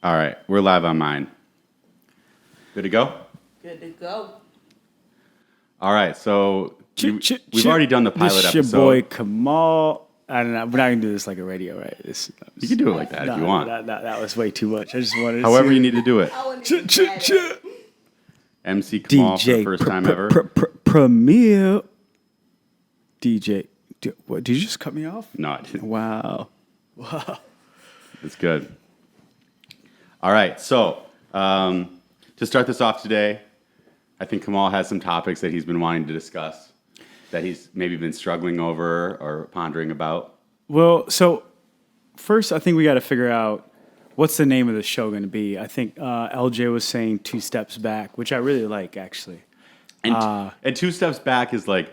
All right, we're live on mine. Good to go? Good to go. All right, so we've already done the pilot this episode. This your boy Kamal. I don't know. We're not gonna do this like a radio, right? You can do it like that if you want. That was way too much. I just wanted to However you need to do it. I MC Kamal for the first time ever. Premier DJ. What? Did you just cut me off? No, I didn't. Wow. It's good. All right, so to start this off today, I think Kamal has some topics that he's been wanting to discuss, that he's maybe been struggling over or pondering about. Well, so first, I think we got to figure out what's the name of the show going to be. I think LJ was saying 2 Steps Back, which I really like, actually. And 2 steps back is like,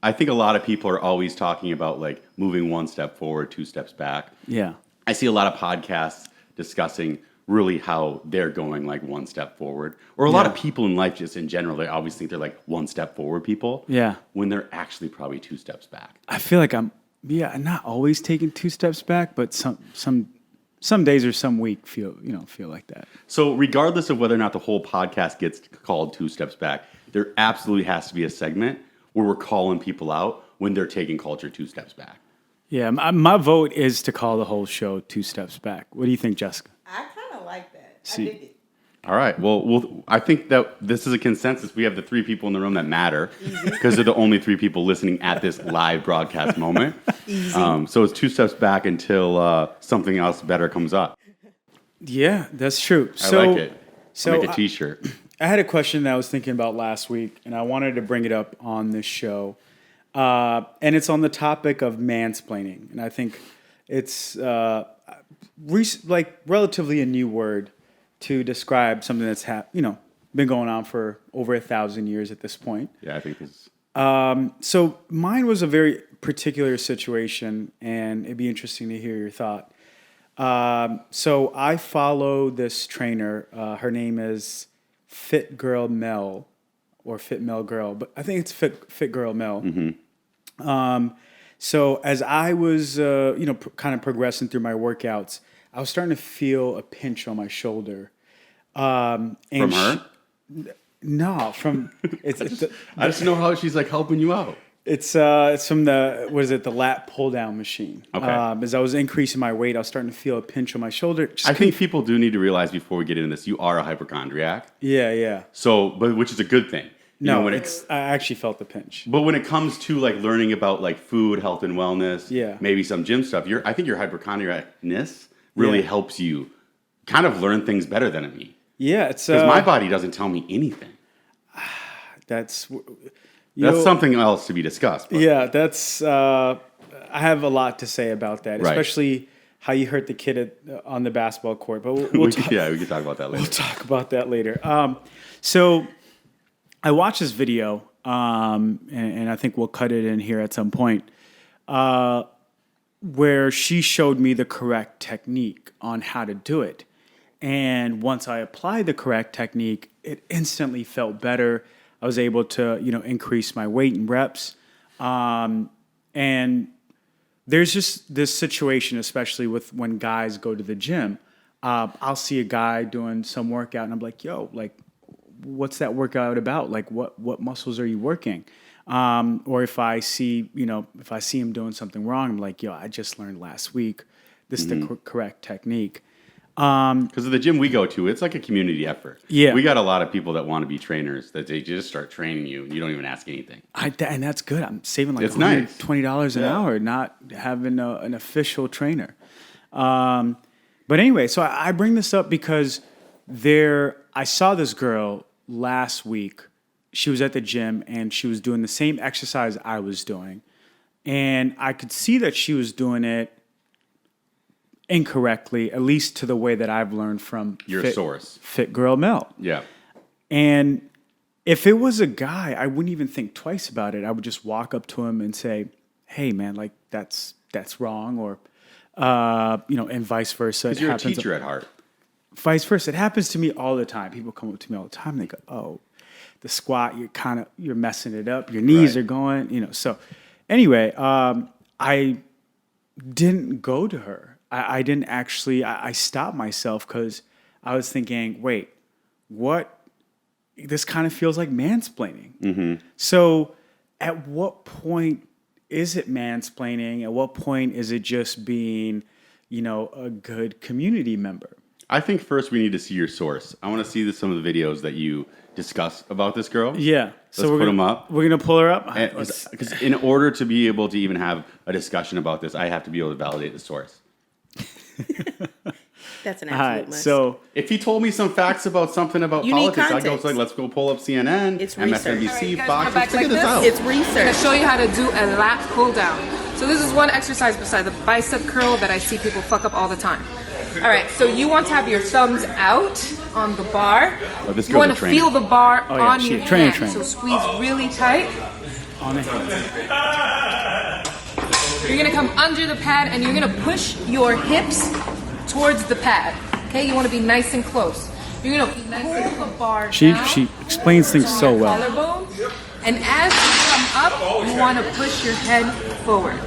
I think a lot of people are always talking about like moving 1 step forward, 2 steps back. Yeah. I see a lot of podcasts discussing really how they're going like 1 step forward. Or a lot of people in life just in general, they always think they're like 1 step forward people. Yeah. When they're actually probably 2 steps back. I feel like I'm not always taking 2 steps back, but some days or some week feel like that. So regardless of whether or not the whole podcast gets called 2 steps back, there absolutely has to be a segment where we're calling people out when they're taking culture 2 steps back. Yeah, my vote is to call the whole show 2 Steps Back. What do you think, Jessica? kind of like that. See. I dig it. All right. Well, I think that this is a consensus. We have the 3 people in the room that matter because they're the only 3 people listening at this live broadcast moment. Easy. So it's 2 steps back until something else better comes up. Yeah, that's true. I like it. So I'll make a T-shirt. I had a question that I was thinking about last week, and I wanted to bring it up on this show. And it's on the topic of mansplaining. And I think it's relatively a new word to describe something that's been going on for over 1,000 years at this point. Yeah, I think this. So mine was a very particular situation, and it'd be interesting to hear your thought. So I follow this trainer. Her name is Fit Girl Mel, or Fit Mel Girl, but I think it's Fit Girl Mel. Mm-hmm. So as I was, kind of progressing through my workouts, I was starting to feel a pinch on my shoulder. From her? No, from I just know how she's like helping you out. It's from the lat pull down machine. Okay. As I was increasing my weight, I was starting to feel a pinch on my shoulder. I think people do need to realize before we get into this, you are a hypochondriac. Yeah. So, which is a good thing. I actually felt the pinch. But when it comes to like learning about like food, health, and wellness, maybe some gym stuff, I think your hypochondriacness really helps you kind of learn things better than me. Yeah, it's because my body doesn't tell me anything. That's something else to be discussed. But. Yeah, that's. I have a lot to say about that, right. Especially how you hurt the kid on the basketball court. But we can talk about that later. We'll talk about that later. So I watched this video, and I think we'll cut it in here at some point, where she showed me the correct technique on how to do it. And once I applied the correct technique, it instantly felt better. I was able to, increase my weight and reps. And there's just this situation, especially with when guys go to the gym. I'll see a guy doing some workout and I'm like, yo, like, what's that workout about? Like, what muscles are you working? Or if I see him doing something wrong, I'm like, yo, I just learned last week. This is the correct technique. Because of the gym we go to, it's like a community effort. Yeah. We got a lot of people that want to be trainers that they just start training you and you don't even ask anything. And that's good. I'm saving like $120 an hour, not having an official trainer. But anyway, so I bring this up because I saw this girl last week. She was at the gym and she was doing the same exercise I was doing. And I could see that she was doing it incorrectly, at least to the way that I've learned from your source, Fit Girl Mel. Yeah. And if it was a guy, I wouldn't even think twice about it. I would just walk up to him and say, "Hey, man, like that's wrong," or and vice versa. Because you're a teacher at heart. Vice versa, it happens to me all the time. People come up to me all the time. And they go, "Oh, the squat, you're messing it up. Your knees are going." So anyway, I didn't go to her. I didn't actually, I stopped myself because I was thinking, wait, what? This kind of feels like mansplaining. So at what point is it mansplaining? At what point is it just being, a good community member? I think first we need to see your source. I want to see some of the videos that you discuss about this girl. Yeah. Let's put them up. We're going to pull her up? Because in order to be able to even have a discussion about this, I have to be able to validate the source. That's an All absolute right, must. so If he told me some facts about something about You need politics, I'd go context. like, let's go pull up CNN, It's research. MSNBC, All right, you guys Fox. come back Let's figure like this this. out. It's I'm going to research. show you how to do a lat pull down. So this is one exercise beside the bicep curl that I see people fuck up all the time. All right, so you want to have your thumbs out on the bar. Oh, this You girl's want a to trainer. feel the bar yeah, on she your a trainer, hand. trainer. So squeeze really tight. on the hand. You're going to come under the pad and you're going to push your hips towards the pad. Okay, you want to be nice and close. You're going to pull the bar She down. explains things to so your well. collarbone. And as you come up, you want to push your head forward.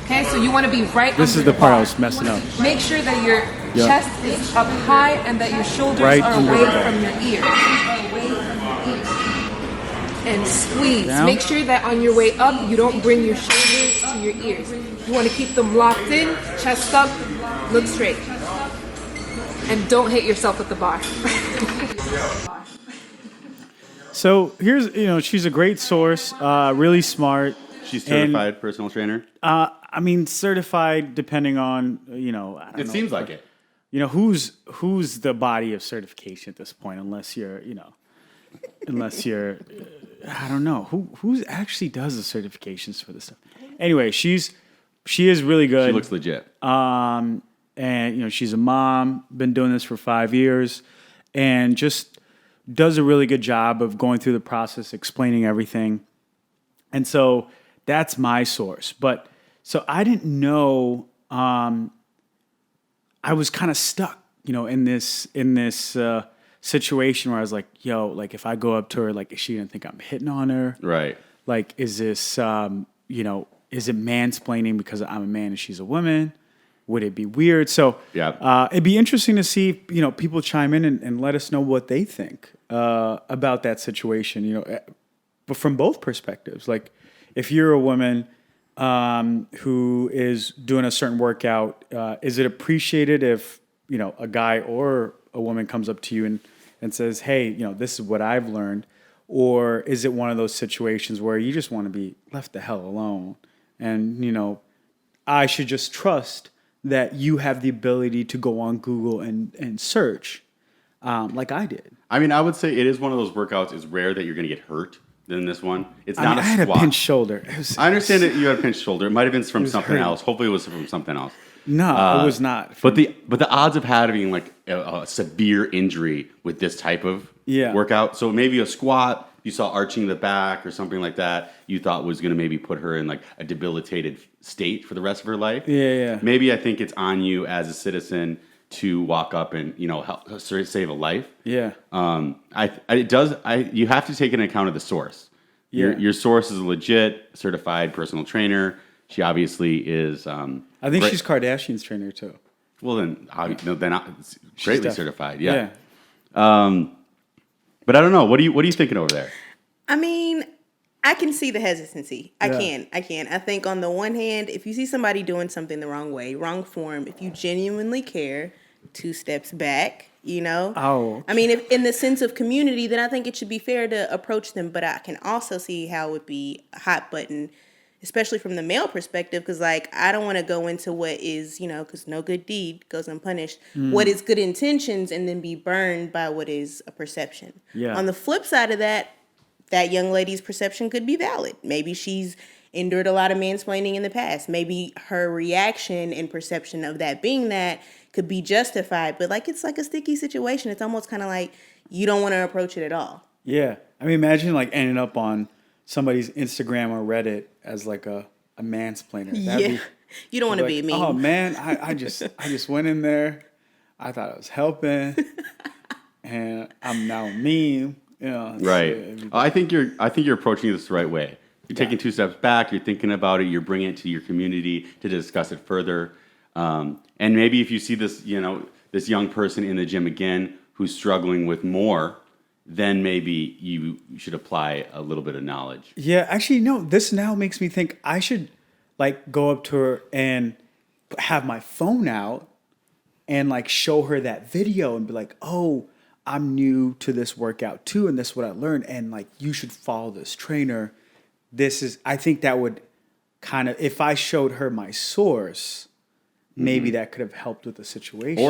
Okay, so you want to be right This under is the part I bar. was messing up. Make sure that your Yep. chest is up high and that your shoulders Right are under away the bar. from your ears. And squeeze. Down. Make sure that on your way up, you don't bring your shoulders to your ears. You want to keep them locked in, chest up, look straight. And don't hit yourself at the bar. So here's, she's a great source, really smart. She's certified personal trainer. I mean, certified depending on, I don't It know. seems like it. Who's the body of certification at this point, unless you're, I don't know. Who actually does the certifications for this stuff? Anyway, she is really good. She looks legit. And she's a mom, been doing this for 5 years, and just does a really good job of going through the process, explaining everything. And so that's my source. But so I didn't know. I was kind of stuck, in this situation where I was like, yo, like if I go up to her, like is she gonna think I'm hitting on her? Right. Like, is this, is it mansplaining because I'm a man and she's a woman? Would it be weird? So Yeah. it'd be interesting to see, people chime in and let us know what they think about that situation, but from both perspectives. Like, if you're a woman who is doing a certain workout, is it appreciated if, a guy or a woman comes up to you and says, hey, this is what I've learned? Or is it one of those situations where you just want to be left the hell alone? And, I should just trust that you have the ability to go on Google and search like I did. I mean, I would say it is one of those workouts. It's rare that you're going to get hurt than this one. It's I not mean, a I had squat. a pinched shoulder. I understand that you had a pinched shoulder. It might have been from was something hurting. else. Hopefully, it was from something else. No, it was not. But the odds of having like a severe injury with this type of Yeah. workout. So maybe a squat you saw arching the back or something like that. You thought was going to maybe put her in like a debilitated state for the rest of her life. Yeah. Maybe I think it's on you as a citizen to walk up and help save a life. Yeah. You have to take into account of the source. Yeah. Your source is a legit certified personal trainer. She obviously is. I think great- she's Kardashian's trainer too. Well, then it's greatly def- certified. Yeah. But I don't know. What are you thinking over there? I mean, I can see the hesitancy. I Yeah. can. I think on the one hand, if you see somebody doing something the wrong way, wrong form, if you genuinely care, 2 steps back, Oh, I mean, if in the sense of community, then I think it should be fair to approach them. But I can also see how it would be a hot button, especially from the male perspective, because I don't want to go into what is, because no good deed goes unpunished, what is good intentions and then be burned by what is a perception. Yeah. On the flip side of that young lady's perception could be valid. Maybe she's endured a lot of mansplaining in the past. Maybe her reaction and perception of that being that could be justified. But it's like a sticky situation. It's almost kind of like you don't want to approach it at all. yeah. I mean, imagine ending up on somebody's Instagram or Reddit as like a mansplainer. Yeah. You don't want to be mean. Oh man, I just went in there. I thought I was helping, and I'm now a meme. Right. I think you're approaching this the right way. You're taking 2 steps back. You're thinking about it. You're bringing it to your community to discuss it further. And maybe if you see this, this young person in the gym again who's struggling with more, then maybe you should apply a little bit of knowledge. Yeah, actually, no, this now makes me think I should like go up to her and have my phone out and like show her that video and be like, oh, I'm new to this workout too, and this is what I learned, and like you should follow this trainer. I think that would kind of, if I showed her my source, maybe that could have helped with the situation.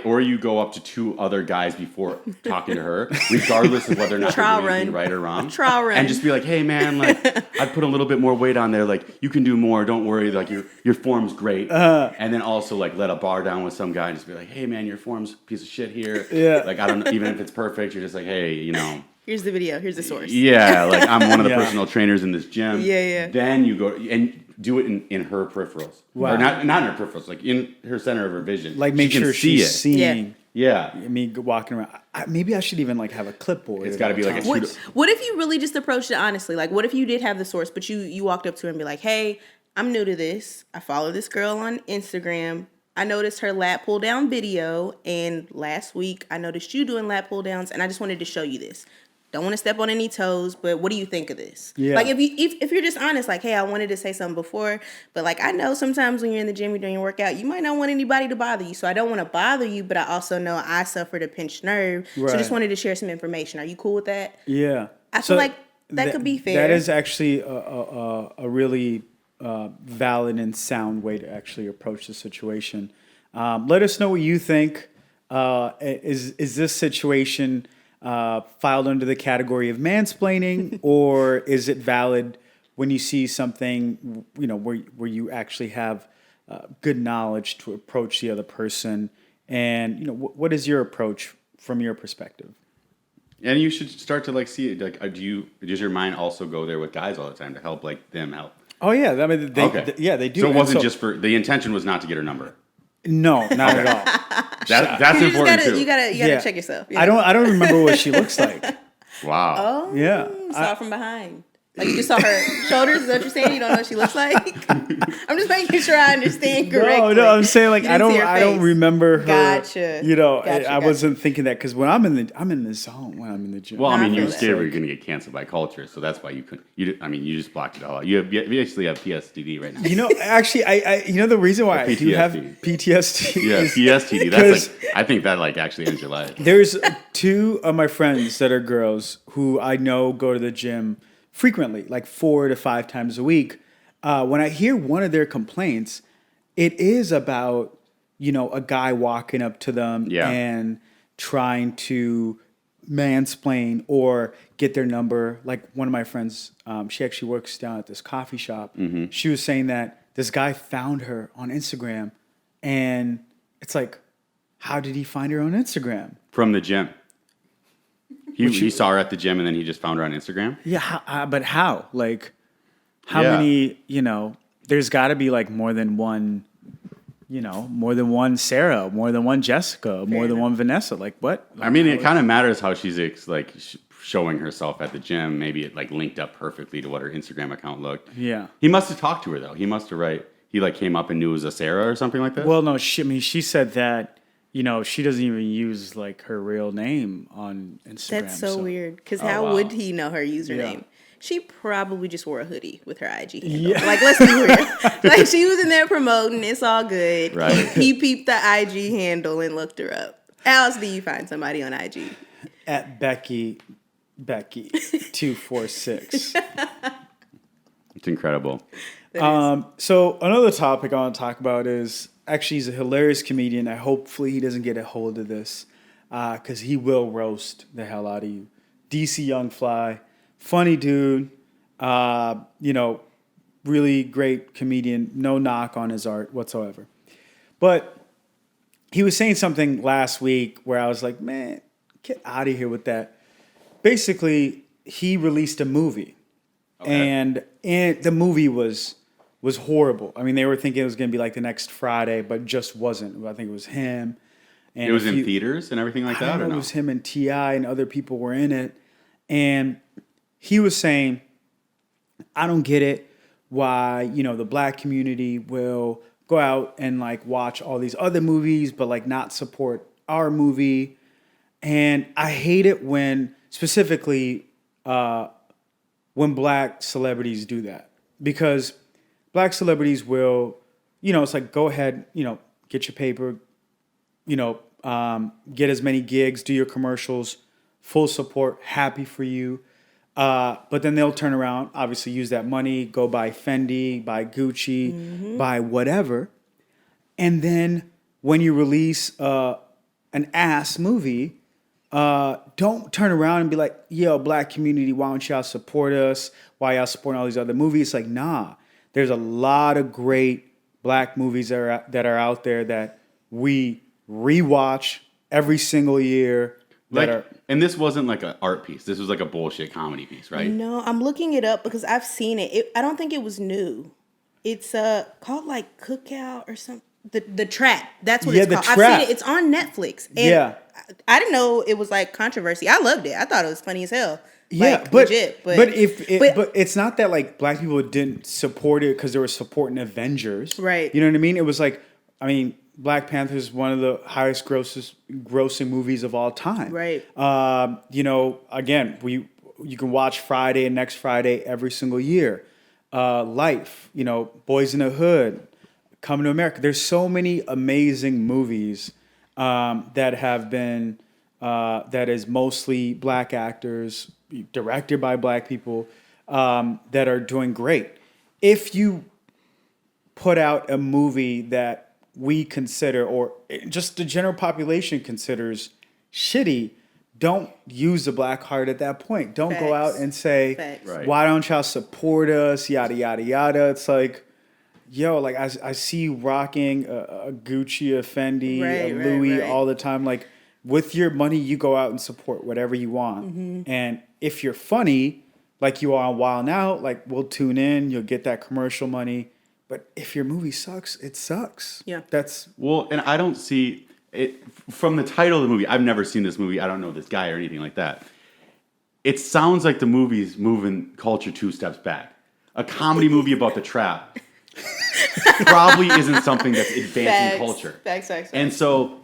Or you go up to 2 other guys before talking to her, regardless of whether or not they're doing anything right or wrong. Trial run. And just be like, hey man, like I put a little bit more weight on there. Like you can do more. Don't worry. Like your form's great. And then also like let a bar down with some guy and just be like, hey man, your form's a piece of shit here. Yeah. Like I don't even if it's perfect. You're just like, hey, Here's the video. Here's the source. Yeah, like I'm one of the personal trainers in this gym. Yeah. Then you go and do it in her peripherals. Wow. Or not in her peripherals, like in her center of her vision. Like make She can sure see she's it. seeing Yeah. me walking around. Maybe I should even like have a clipboard. It's got to be like a What if you really just approached it honestly? Like, what if you did have the source, but you walked up to her and be like, hey, I'm new to this. I follow this girl on Instagram. I noticed her lat pull down video, and last week I noticed you doing lat pull downs, and I just wanted to show you this. Don't want to step on any toes, but what do you think of this? Yeah. Like if you're just honest, like, hey, I wanted to say something before, but like I know sometimes when you're in the gym, you're doing your workout, you might not want anybody to bother you. So I don't want to bother you, but I also know I suffered a pinched nerve. Right. So just wanted to share some information. Are you cool with that? Yeah. I feel like that could be fair. That is actually a really valid and sound way to actually approach the situation. Let us know what you think. Is this situation filed under the category of mansplaining, or is it valid when you see something, where you actually have good knowledge to approach the other person? And, what is your approach from your perspective? And you should start to like see it. Like, does your mind also go there with guys all the time to help like them help? Oh yeah, I mean, they do. So it wasn't just for the intention was not to get her number. No, not at all. That's important too. You gotta check yourself. I don't remember what she looks like. Wow. Oh, Yeah. Saw it from behind. Like you just saw her shoulders. Is that what you're saying? You don't know what she looks like? I'm just making sure I understand correctly. No, I'm saying like You I didn't see don't her face. remember her. Gotcha. I wasn't thinking that because when I'm in the zone when I'm in the gym. Well, I mean, I you were feel scared that. we were going to get canceled by culture, so that's why you couldn't. You just blocked it all out. You basically have PSTD right now. Actually, I the reason why I do have PTSD. PTSD. Yeah, is PSTD. That's like I think that like actually ends your life. there's 2 of my friends that are girls who I know go to the gym frequently, like 4 to 5 times a week. When I hear one of their complaints, it is about, a guy walking up to them and trying to mansplain or get their number. Like one of my friends, she actually works down at this coffee shop. Mm-hmm. She was saying that this guy found her on Instagram, and it's like, how did he find her on Instagram? From the gym. He saw her at the gym and then he just found her on Instagram. Yeah, but how? Like, how Yeah. many? There's got to be like more than one. More than one Sarah, more than one Jessica, more than one Vanessa. Like what? I mean, it kind of matters how she's showing herself at the gym. Maybe it like linked up perfectly to what her Instagram account looked. Yeah. He must have talked to her though. He must have He like came up and knew it was a Sarah or something like that. Well, no, she said that. She doesn't even use like her real name on Instagram. That's so weird. Because how would he know her username? Yeah. She probably just wore a hoodie with her IG handle. Yeah. Like, let's be real. Like, she was in there promoting. It's all good. Right. He peeped the IG handle and looked her up. How else do you find somebody on IG? At Becky 246. It's incredible. So another topic I want to talk about is actually he's a hilarious comedian. Hopefully he doesn't get a hold of this because he will roast the hell out of you. DC Young Fly, funny dude, really great comedian. No knock on his art whatsoever. But he was saying something last week where I was like, man, get out of here with that. Basically, he released a movie. Okay. And the movie was horrible. I mean, they were thinking it was going to be like the next Friday, but it just wasn't. I think it was him. And It was in theaters and everything like that, or It no? was him and T.I. and other people were in it. And he was saying, I don't get it why, the black community will go out and like watch all these other movies, but like not support our movie. And I hate it when specifically when black celebrities do that, because black celebrities will, it's like, go ahead, get your paper, get as many gigs, do your commercials, full support, happy for you. But then they'll turn around, obviously use that money, go buy Fendi, buy Gucci, buy whatever. And then when you release an ass movie, don't turn around and be like, yo, black community, why don't y'all support us? Why y'all supporting all these other movies? It's like, nah, there's a lot of great black movies that are out there that we rewatch every single year. And this wasn't like an art piece. This was like a bullshit comedy piece, right? No, I'm looking it up because I've seen it. I don't think it was new. It's called like Cookout or something. The Trap. That's what it's called. Trap. I've seen it. It's on Netflix. And I didn't know it was like controversy. I loved it. I thought it was funny as hell. Yeah, like, but legit, but it's not that like black people didn't support it because they were supporting Avengers, right? You know what I mean? It was like, Black Panther is one of the highest grossing movies of all time, right? Again, you can watch Friday and Next Friday every single year. Life, Boys in the Hood, Coming to America. There's so many amazing movies that have been that is mostly black actors, directed by black people, that are doing great. If you put out a movie that we consider, or just the general population considers, shitty, don't use the black heart at that point. Don't go out and say, why don't y'all support us, yada, yada, yada. It's like, yo, like I see you rocking a Gucci, a Fendi, a Louis all the time. Like, with your money, you go out and support whatever you want. Mm-hmm. And if you're funny, like you are on Wild 'N Out, like we'll tune in, you'll get that commercial money. But if your movie sucks, it sucks. Yeah. And I don't see it from the title of the movie. I've never seen this movie. I don't know this guy or anything like that. It sounds like the movie's moving culture 2 steps back. A comedy movie about the trap probably isn't something that's advancing culture. Facts. And so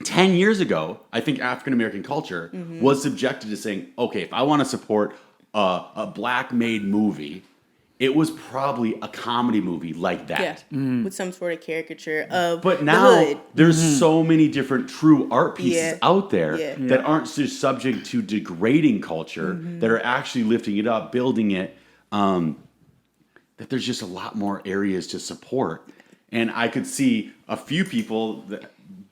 10 years ago, I think African-American culture was subjected to saying, okay, if I want to support a black-made movie, it was probably a comedy movie like that. Yeah, with some sort of caricature of But now the hood. there's so many different true art pieces out there Yeah. that aren't just subject to degrading culture, that are actually lifting it up, building it, that there's just a lot more areas to support. And I could see a few people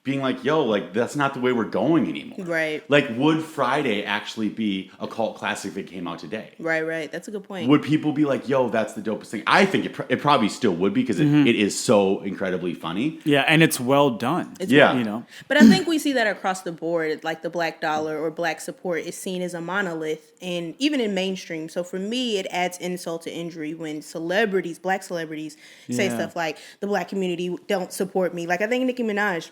being like, yo, like, that's not the way we're going anymore. Right. Like, would Friday actually be a cult classic if it came out today? Right. That's a good point. Would people be like, yo, that's the dopest thing? I think it probably still would be, because it is so incredibly funny. Yeah, and it's well done. But I think we see that across the board, like the black dollar or black support is seen as a monolith, and even in mainstream. So for me, it adds insult to injury when black celebrities say stuff like, the black community don't support me. Like, I think Nicki Minaj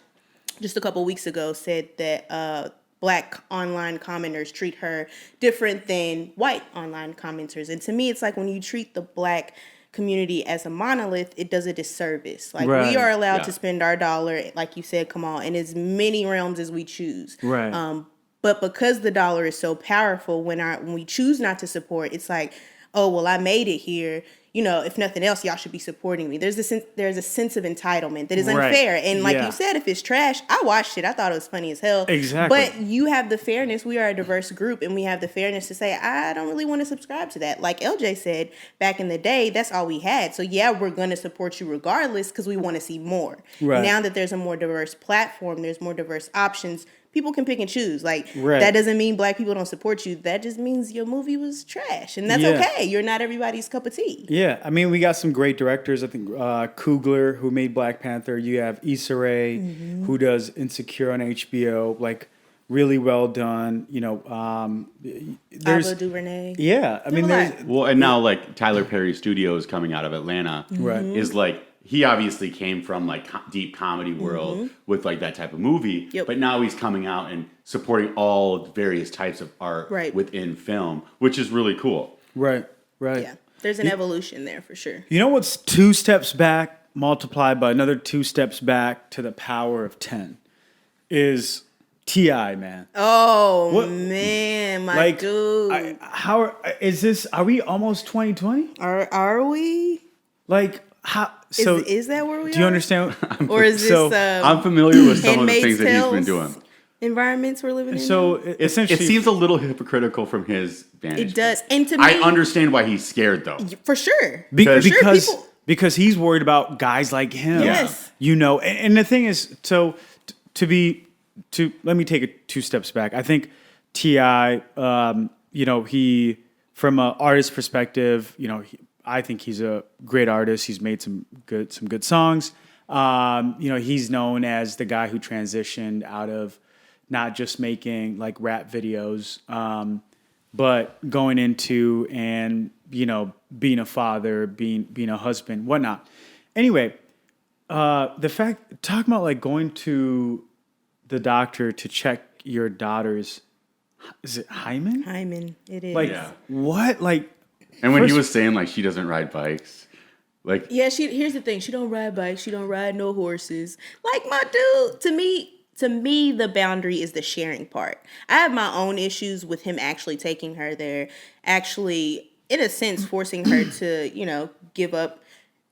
just a couple weeks ago said that black online commenters treat her different than white online commenters. And to me, it's like when you treat the black community as a monolith, it does a disservice. Like, we are allowed to spend our dollar, like you said, Kamal, in as many realms as we choose. Right. But because the dollar is so powerful, when we choose not to support, it's like, oh, well, I made it here. If nothing else, y'all should be supporting me. There's a sense of entitlement that is unfair. And like you said, if it's trash, I watched it. I thought it was funny as hell. Exactly. But you have the fairness. We are a diverse group, and we have the fairness to say, I don't really want to subscribe to that. Like LJ said, back in the day, that's all we had. So yeah, we're going to support you regardless because we want to see more. Right. Now that there's a more diverse platform, there's more diverse options, people can pick and choose. Like, that doesn't mean black people don't support you. That just means your movie was trash. And that's okay. You're not everybody's cup of tea. Yeah. I mean, we got some great directors. I think Coogler, who made Black Panther. You have Issa Rae, who does Insecure on HBO. Like, really well done. There's Ava DuVernay. Yeah. I mean, there's... Well, and now, like, Tyler Perry Studios coming out of Atlanta is like, he obviously came from like deep comedy world with like that type of movie, but now he's coming out and supporting all various types of art within film, which is really cool. Right. Yeah, there's an evolution there for sure. You know what's 2 steps back multiplied by another 2 steps back to the power of 10 is T.I., man. Oh What- man, my Like, dude. Are we almost 2020? Are we? Like, how? So, Is that where we are? do you understand? Or is this So, I'm familiar with some of the Handmaid's things that he's been Tales doing. environments we're living in? So, now? It essentially, seems a little hypocritical from his vantage. It does. point. And to me, I understand why he's scared though. for sure. because For sure, people- because he's worried about guys like him. Yes. You know, and the thing is, so let me take it 2 steps back. I think T.I., he, from an artist perspective, I think he's a great artist. He's made some good songs. He's known as the guy who transitioned out of not just making like rap videos, but going into and being a father, being a husband, whatnot. Anyway, talking about like going to the doctor to check your daughter's, is it hymen? Hyman, it is. Like Yeah. what? Like, And when First- he was saying like she doesn't ride bikes, like Yeah, here's the thing. She don't ride bikes. She don't ride no horses. Like my dude, to me, the boundary is the sharing part. I have my own issues with him actually taking her there, actually, in a sense, forcing her to, give up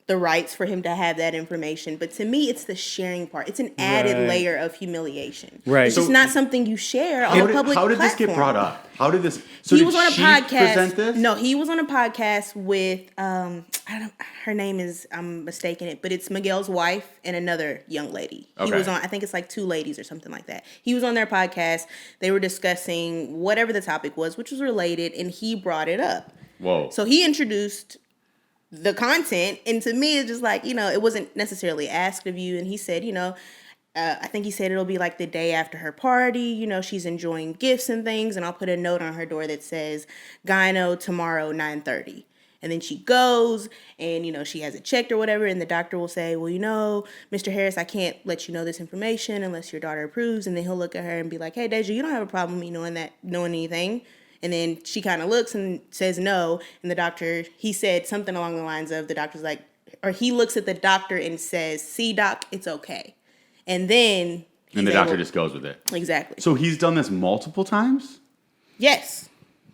the rights for him to have that information. But to me, it's the sharing part. It's an added Right. layer of humiliation. Right. It's just So- not something you share on a public how did this platform. get brought up? How did this? So He did was on a she podcast. Present this? No, he was on a podcast with her name is, I'm mistaken it, but it's Miguel's wife and another young lady. He Okay. was on, I think it's like 2 ladies or something like that. He was on their podcast. They were discussing whatever the topic was, which was related, and he brought it up. Whoa. So he introduced the content, and to me, it's just like, it wasn't necessarily asked of you. And he said, I think he said it'll be like the day after her party, she's enjoying gifts and things, and I'll put a note on her door that says, gyno tomorrow, 9:30. And then she goes and, she has it checked or whatever, and the doctor will say, well, Mr. Harris, I can't let you know this information unless your daughter approves. And then he'll look at her and be like, hey, Deja, you don't have a problem with me knowing anything. And then she kind of looks and says no. And the doctor, he said something along the lines of, the doctor's like, or he looks at the doctor and says, see, doc, it's okay. And then and the doctor just goes with it. Exactly. So he's done this multiple times? Yes.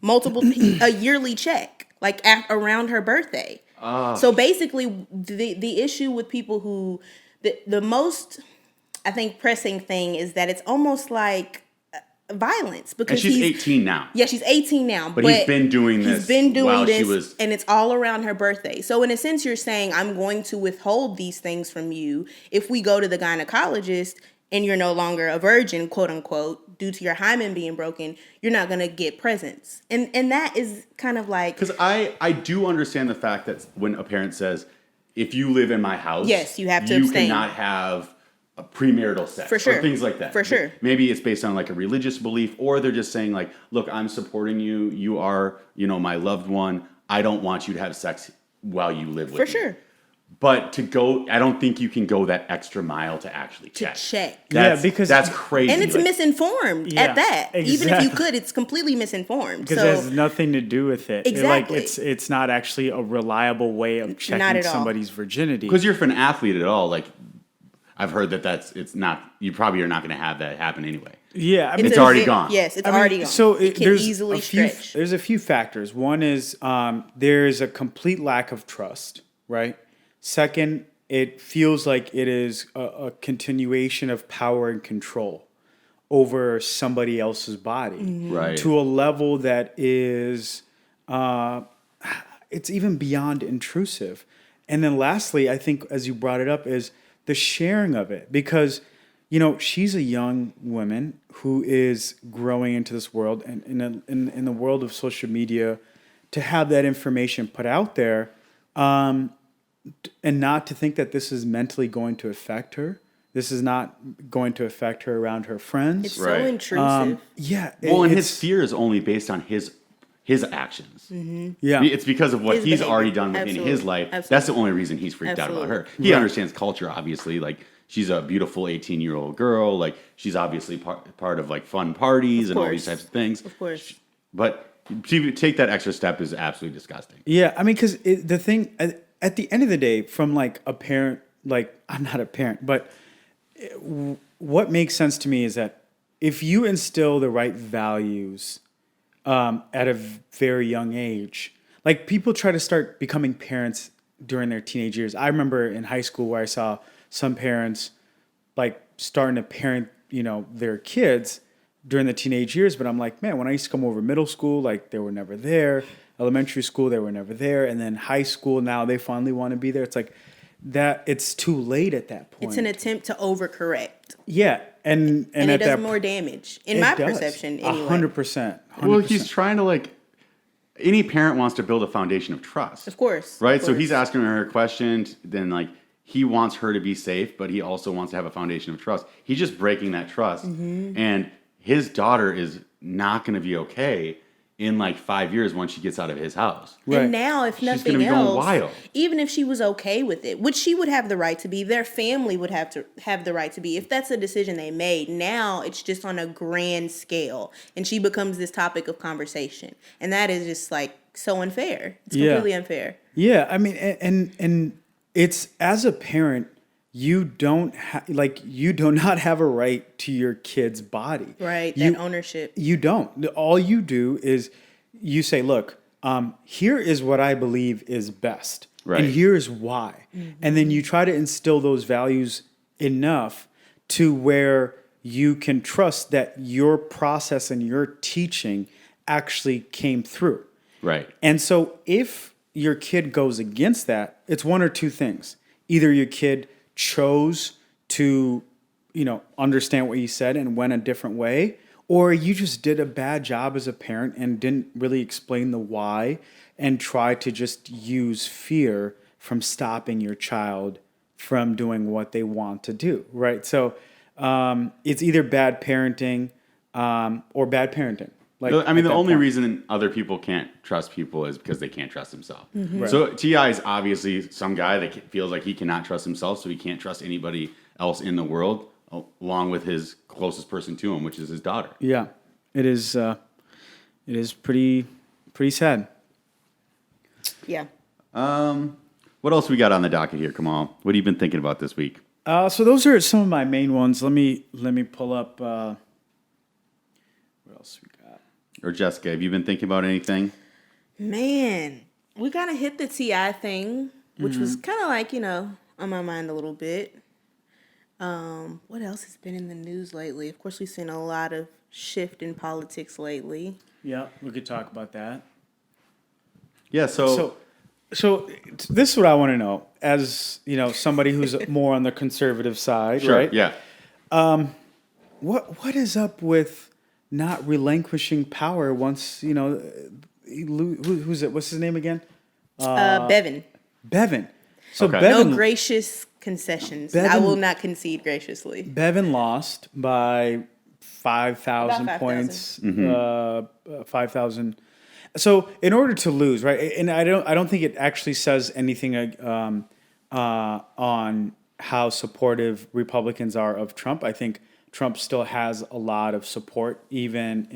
A yearly check, like around her birthday. So basically, the issue with people who, the most, I think, pressing thing is that it's almost like violence, because And she's 18 now. Yeah, she's 18 now. But he's been doing this He's been doing while this, she was... and it's all around her birthday. So in a sense, you're saying, I'm going to withhold these things from you if we go to the gynecologist and you're no longer a virgin, quote unquote, due to your hymen being broken, you're not going to get presents. And that is kind of like... Because I do understand the fact that when a parent says, if you live in my house... Yes, you have to you abstain. cannot have a premarital sex. For sure. Or things like that. For sure. Maybe it's based on like a religious belief, or they're just saying like, look, I'm supporting you. You are, my loved one. I don't want you to have sex while you live with me. For sure. But I don't think you can go that extra mile to actually check. because that's crazy. And it's Like, misinformed Yeah, at that. Even if you exactly. could, it's completely misinformed. because it has nothing to do with it. Exactly. It's not actually a reliable way of Not checking at all. somebody's virginity. Because you're an athlete at all, like I've heard it's not. You probably are not going to have that happen anyway. Yeah, I mean, It's already gone. Yes, it's I mean, already gone. So it can there's easily a few, stretch. There's a few factors. One is there's a complete lack of trust, right? Second, it feels like it is a continuation of power and control over somebody else's body, Right. to a level that is it's even beyond intrusive. And then lastly, I think, as you brought it up, is the sharing of it, because she's a young woman who is growing into this world, and in the world of social media, to have that information put out there, and not to think that this is mentally going to affect her. This is not going to affect her around her friends. It's Right. so intrusive. Yeah. Well, and his it's- fear is only based on his actions. yeah. It's because of what His he's behavior. already done within Absolutely. his life. Absolutely. That's the only reason he's freaked out about her. He understands culture, obviously. Like, she's a beautiful 18-year-old girl. Like, she's obviously part of like fun parties and all these course. types of things. Of course. But to take that extra step is absolutely disgusting. Yeah, I mean, because the thing at the end of the day, from like a parent like, I'm not a parent, but what makes sense to me is that if you instill the right values at a very young age, like people try to start becoming parents during their teenage years. I remember in high school where I saw some parents like starting to parent, their kids during the teenage years. But I'm like, man, when I used to come over middle school, like they were never there. Elementary school, they were never there. And then high school, now they finally want to be there. It's like that. It's too late at that point. It's an attempt to overcorrect. Yeah. And it at does that more damage, in my perception, anyway. 100%. Well, he's trying to any parent wants to build a foundation of trust. Of course. Right? Of So course. he's asking her questions, then he wants her to be safe, but he also wants to have a foundation of trust. He's just breaking that trust. Mm-hmm. And his daughter is not going to be okay in 5 years once she gets out of his house. Right. And now, if She's gonna nothing be going else, wild. even if she was okay with it, which she would have the right to be, their family would have to have the right to be. If that's a decision they made, now it's just on a grand scale, and she becomes this topic of conversation, and that is just so unfair. It's completely unfair. Yeah, I mean, and it's, as a parent, you do not have a right to your kid's body. Right, that ownership. You don't. All you do is you say, look, here is what I believe is best. Right. And here's why. Mm-hmm. And then you try to instill those values enough to where you can trust that your process and your teaching actually came through. Right. And so if your kid goes against that, it's one or two things. Either your kid chose to, understand what you said and went a different way, or you just did a bad job as a parent and didn't really explain the why and try to just use fear from stopping your child from doing what they want to do, right? So it's either bad parenting or bad parenting. The only reason other people can't trust people is because they can't trust themselves. Mm-hmm. Right. So T.I. is obviously some guy that feels like he cannot trust himself, so he can't trust anybody else in the world, along with his closest person to him, which is his daughter. Yeah, it is pretty sad. Yeah. What else we got on the docket here, Kamal? What have you been thinking about this week? So those are some of my main ones. Let me pull up. What else we got? Or Jessica, have you been thinking about anything? Man, we kind of hit the T.I. thing, which was kind of on my mind a little bit. What else has been in the news lately? Of course, we've seen a lot of shift in politics lately. Yeah, we could talk about that. Yeah, so this is what I want to know, as somebody who's more on the conservative side, sure, right? yeah. What is up with not relinquishing power once who's it? What's his name again? Bevan. Bevan. So Okay. Bevan, No gracious concessions. Bevan- I will not concede graciously. Bevan lost by 5,000 About 5,000. points. 5,000. So in order to lose, right? And I don't think it actually says anything on how supportive Republicans are of Trump. I think Trump still has a lot of support, even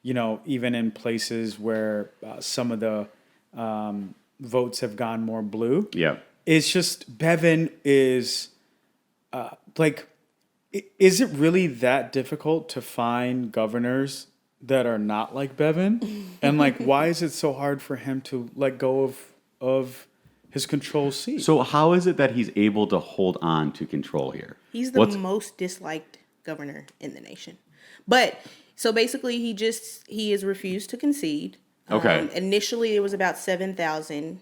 in places where some of the votes have gone more blue. Yeah. It's just Bevan is is it really that difficult to find governors that are not like Bevan? And why is it so hard for him to let go of his control seat? So how is it that he's able to hold on to control here? He's the most disliked governor in the nation. But so basically he has refused to concede. Okay. Initially there was about 7,000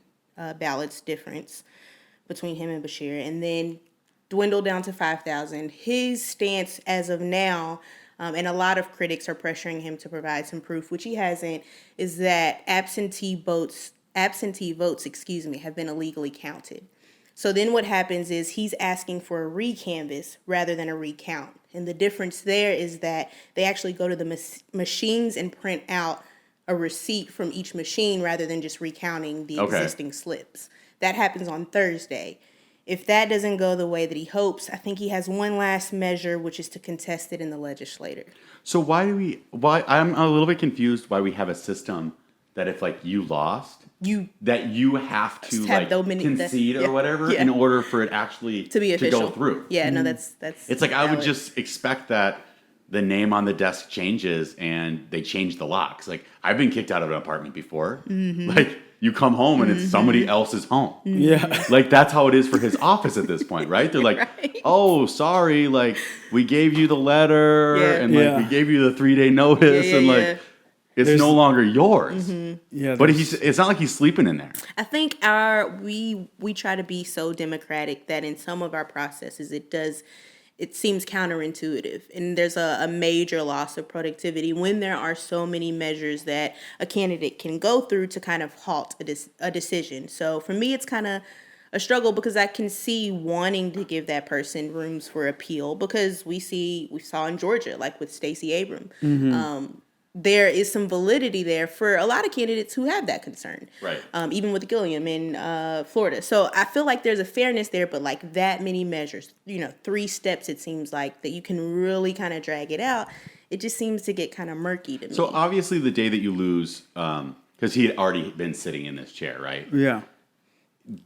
ballots difference between him and Bashir, and then dwindled down to 5,000. His stance as of now, and a lot of critics are pressuring him to provide some proof, which he hasn't, is that absentee votes, have been illegally counted. So then what happens is he's asking for a recanvass rather than a recount. And the difference there is that they actually go to the machines and print out a receipt from each machine rather than just recounting the existing slips. That happens on Thursday. If that doesn't go the way that he hopes, I think he has one last measure, which is to contest it in the legislature. So why I'm a little bit confused why we have a system that if you lost, that you have to have like dominant- concede yeah, or whatever yeah. in order for it actually to be official. go through. Yeah, no, that's It's like I would valid. just expect that the name on the desk changes and they change the locks. Like I've been kicked out of an apartment before. Mm-hmm. Like you come home and it's somebody else's home. Yeah. Like that's how it is for his office at this point, right? They're like, Right. "Oh, sorry, like we gave you the letter Yeah. and like Yeah. we gave you the 3-day notice Yeah, and like yeah. it's There's- no longer yours." Yeah. But there's- it's not like he's sleeping in there. I think we try to be so democratic that in some of our processes it seems counterintuitive, and there's a major loss of productivity when there are so many measures that a candidate can go through to kind of halt a decision. So for me, it's kind of a struggle because I can see wanting to give that person rooms for appeal because we saw in Georgia, like with Stacey Abrams. There is some validity there for a lot of candidates who have that concern. Right. Even with Gilliam in Florida. So I feel like there's a fairness there, but like that many measures, 3 steps, it seems like that you can really kind of drag it out. It just seems to get kind of murky to me. So obviously the day that you lose, because he had already been sitting in this chair, right? Yeah.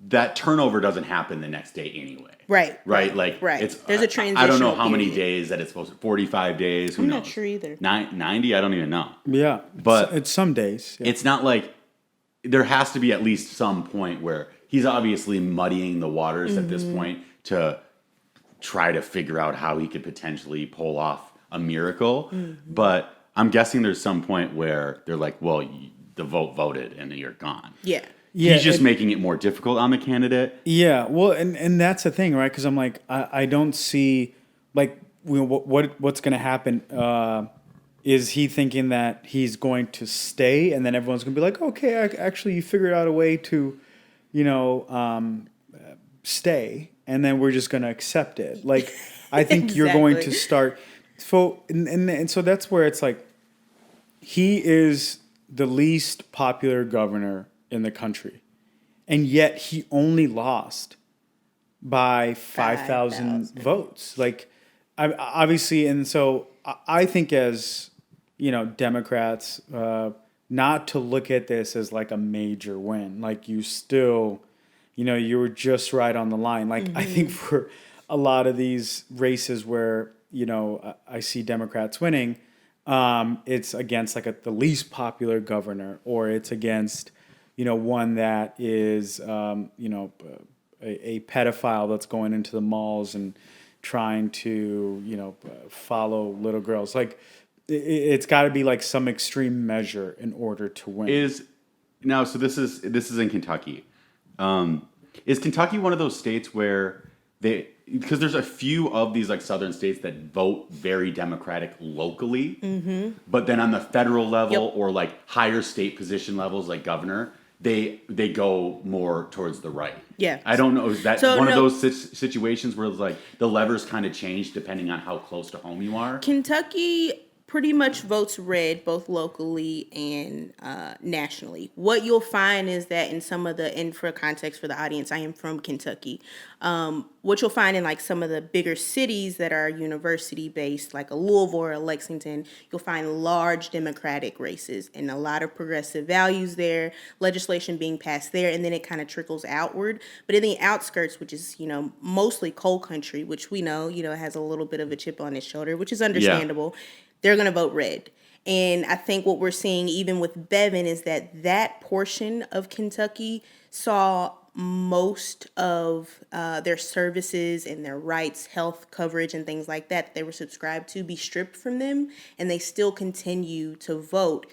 That turnover doesn't happen the next day anyway. Right. Right? Like Right. it's There's a I don't know transitional how many period. days that it's supposed to 45 days, who I'm knows? not sure either. 90, I don't even know. Yeah. But- it's some days. Yeah. It's not like there has to be at least some point where he's obviously muddying the waters at this point to try to figure out how he could potentially pull off a miracle. But I'm guessing there's some point where they're like, well, the vote voted and you're gone. Yeah. Yeah, He's just it- making it more difficult on the candidate. Yeah, well, and that's the thing, right? Because I'm like, I don't see, like, what's going to happen. Is he thinking that he's going to stay, and then everyone's going to be like, okay, actually, you figured out a way to, stay, and then we're just going to accept it. Like, I think you're going to Exactly. start. So and so that's where it's like, he is the least popular governor in the country, and yet he only lost by 5,000 5,000. votes. Like, obviously, and so I think as Democrats, not to look at this as like a major win. Like you still, you were just right on the line. Like I think for a lot of these races where I see Democrats winning, it's against like the least popular governor, or it's against one that is a pedophile that's going into the malls and trying to follow little girls. Like it's got to be like some extreme measure in order to win. So this is in Kentucky. Is Kentucky one of those states where because there's a few of these like southern states that vote very Democratic locally, but then on the federal level Yep. or like higher state position levels like governor, they go more towards the right. Yeah. I don't know. Is that So, one of no. those situations where it's like the levers kind of change depending on how close to home you are? Kentucky pretty much votes red both locally and nationally. What you'll find is that in some of and for context for the audience, I am from Kentucky. What you'll find in like some of the bigger cities that are university based, like a Louisville or a Lexington, you'll find large Democratic races and a lot of progressive values there, legislation being passed there, and then it kind of trickles outward. But in the outskirts, which is, mostly coal country, which we know, has a little bit of a chip on its shoulder, which is understandable. They're going to vote red. And I think what we're seeing even with Bevin is that portion of Kentucky saw most of their services and their rights, health coverage and things like that they were subscribed to be stripped from them. And they still continue to vote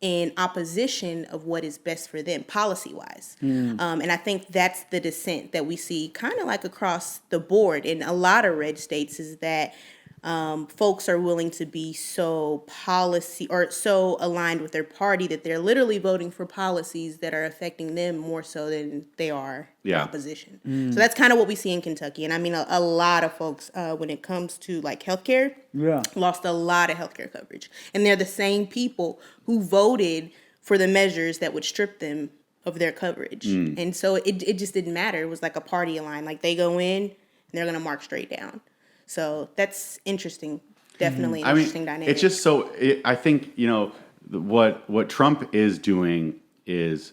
in opposition of what is best for them policy-wise. And I think that's the dissent that we see kind of like across the board in a lot of red states is that folks are willing to be so policy or so aligned with their party that they're literally voting for policies that are affecting them more so than they are the opposition. So that's kind of what we see in Kentucky. And I mean, a lot of folks, when it comes to like healthcare, lost a lot of healthcare coverage. And they're the same people who voted for the measures that would strip them of their coverage. And so it just didn't matter. It was like a party line. Like they go in and they're going to march straight down. So that's interesting. Definitely interesting dynamic. It's just I think, what Trump is doing is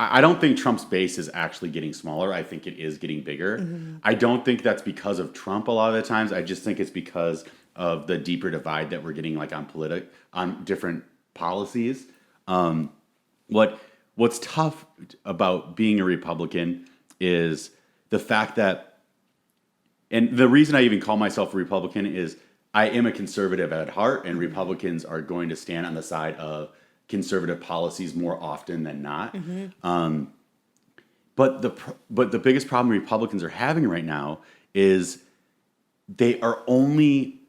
I don't think Trump's base is actually getting smaller. I think it is getting bigger. I don't think that's because of Trump a lot of the times. I just think it's because of the deeper divide that we're getting like on different policies. What's tough about being a Republican is the fact that, and the reason I even call myself a Republican is I am a conservative at heart, and Republicans are going to stand on the side of conservative policies more often than not. But the biggest problem Republicans are having right now is they are only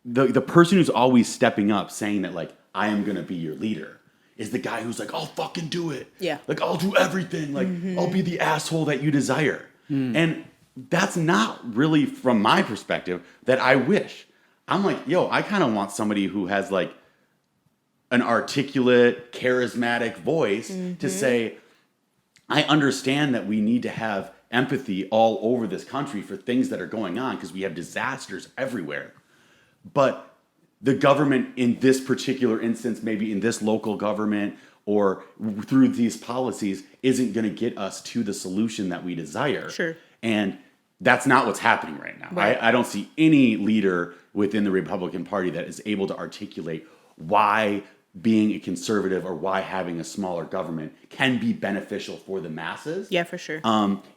the person who's always stepping up saying that like I am going to be your leader is the guy who's like I'll fucking do it. Yeah. Like I'll do everything. Like I'll be the asshole that you desire. And that's not really from my perspective that I wish. I'm like, yo, I kind of want somebody who has like an articulate, charismatic voice to say, I understand that we need to have empathy all over this country for things that are going on because we have disasters everywhere. But the government in this particular instance, maybe in this local government or through these policies, isn't going to get us to the solution that we desire. Sure. And that's not what's happening right now. Right. I don't see any leader within the Republican Party that is able to articulate why being a conservative or why having a smaller government can be beneficial for the masses. Yeah, for sure.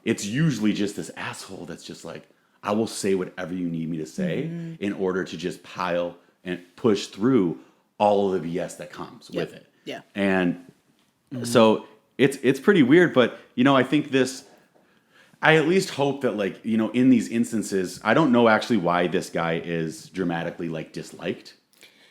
It's usually just this asshole that's just like, I will say whatever you need me to say in order to just pile and push through all of the BS that comes with it. Yeah. And so it's pretty weird, but I think I at least hope that like, in these instances, I don't know actually why this guy is dramatically like disliked.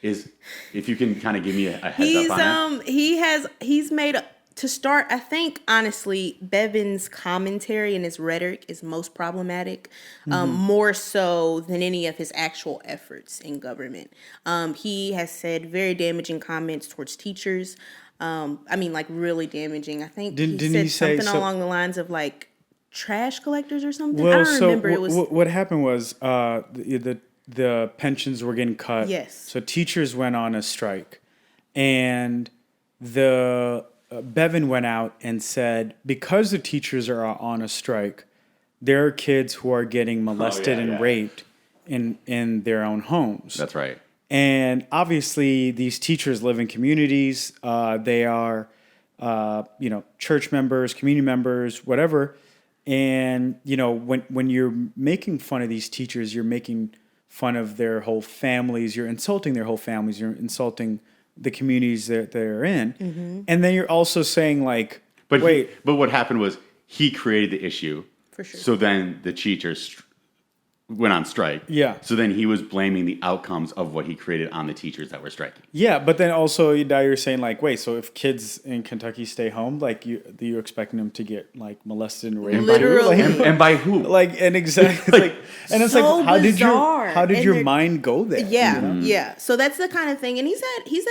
If you can kind of give me a heads up on it. He's made, to start, I think, honestly, Bevin's commentary and his rhetoric is most problematic, more so than any of his actual efforts in government. He has said very damaging comments towards teachers. Like really damaging. I think he said something along the lines of like trash collectors or something. Well, I don't remember. It was what happened was the pensions were getting cut. Yes. So teachers went on a strike, and the Bevin went out and said because the teachers are on a strike, there are kids who are getting molested and raped in their own homes. That's right. And obviously, these teachers live in communities. They are, church members, community members, whatever. And when you're making fun of these teachers, you're making fun of their whole families. You're insulting their whole families. You're insulting the communities that they're in. And then you're also saying like, but what happened was he created the issue. For sure. So then the teachers went on strike. Yeah. So then he was blaming the outcomes of what he created on the teachers that were striking. Yeah, but then also now you're saying like, wait, so if kids in Kentucky stay home, like you're expecting them to get like molested and raped? Literally. And by who? Like and exactly and it's so like bizarre. how did your mind go there? Yeah, yeah. So that's the kind of thing, and he's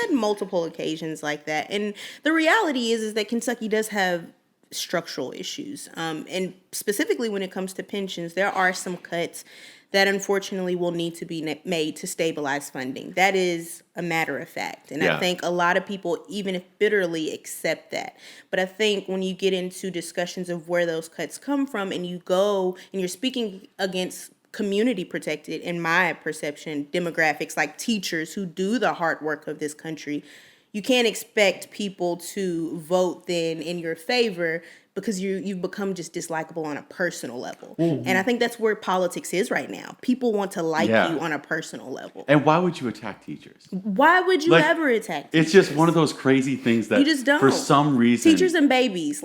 had multiple occasions like that. And the reality is that Kentucky does have structural issues, and specifically when it comes to pensions, there are some cuts that unfortunately will need to be made to stabilize funding. That is a matter of fact. And I think a lot of people, even if bitterly, accept that. But I think when you get into discussions of where those cuts come from and you go and you're speaking against community protected, in my perception, demographics like teachers who do the hard work of this country, you can't expect people to vote then in your favor because you've become just dislikable on a personal level. Mm-hmm. And I think that's where politics is right now. People want to like you on a personal level. And why would you attack teachers? Why would you ever attack teachers? It's just one of those crazy things that you just don't. For some reason. Teachers and babies,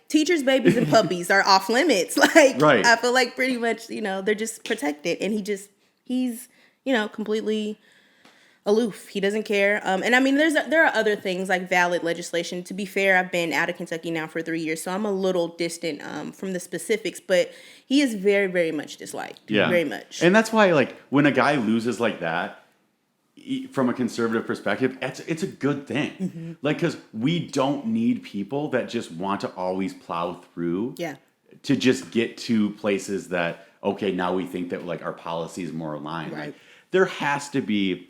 teachers, babies, and puppies are off limits. Right. I feel like pretty much, they're just protected. And he's completely aloof. He doesn't care. And I mean, there are other things like valid legislation. To be fair, I've been out of Kentucky now for 3 years, so I'm a little distant from the specifics, but he is very, very much disliked. Yeah. Very much. And that's why, when a guy loses like that, from a conservative perspective, it's a good thing. Mm-hmm. Because we don't need people that just want to always plow through to just get to places that, okay, now we think that our policy is more aligned. Right. There has to be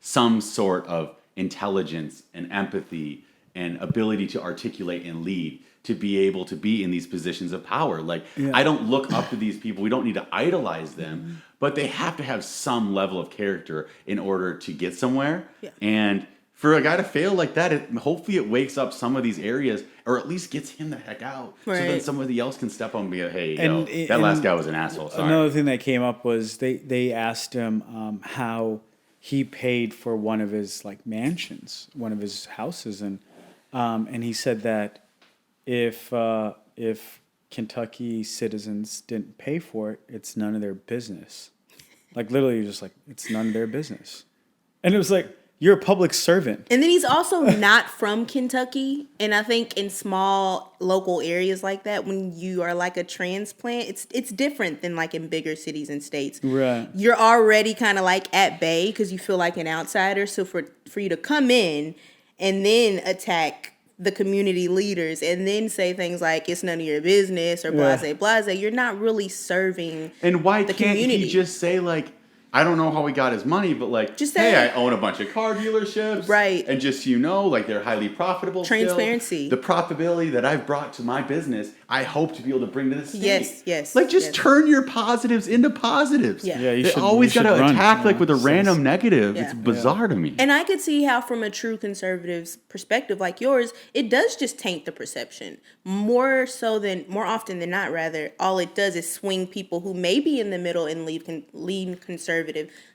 some sort of intelligence and empathy and ability to articulate and lead to be able to be in these positions of power. Like, I don't look up to these people. We don't need to idolize them, but they have to have some level of character in order to get somewhere. Yeah. And for a guy to fail like that, hopefully it wakes up some of these areas, or at least gets him the heck out. So then Right. somebody else can step on and be like, hey, And- that last guy was an asshole. Sorry. Another thing that came up was they asked him how he paid for one of his like mansions, one of his houses, and he said that if Kentucky citizens didn't pay for it, it's none of their business. Like literally, just like it's none of their business. And it was like, you're a public servant. And then he's also not from Kentucky. And I think in small local areas like that, when you are like a transplant, it's different than like in bigger cities and states. Right. You're already kind of like at bay because you feel like an outsider. So for you to come in and then attack the community leaders and then say things like it's none of your business or blase, you're not really serving And why the can't community. he just say, like, I don't know how he got his money, but like, Just hey, say- I own a bunch of car dealerships. Right. And just so you know, like, they're highly profitable still. Transparency. The profitability that I've brought to my business, I hope to be able to bring to the state. Yes, Like, just yes. turn your positives into positives. Yeah. Yeah, you They should always got to run, attack, like, with a sense. random negative. Yeah. It's bizarre to me. And I could see how, from a true conservative's perspective like yours, it does just taint the perception. More often than not, rather, all it does is swing people who may be in the middle and lean conservative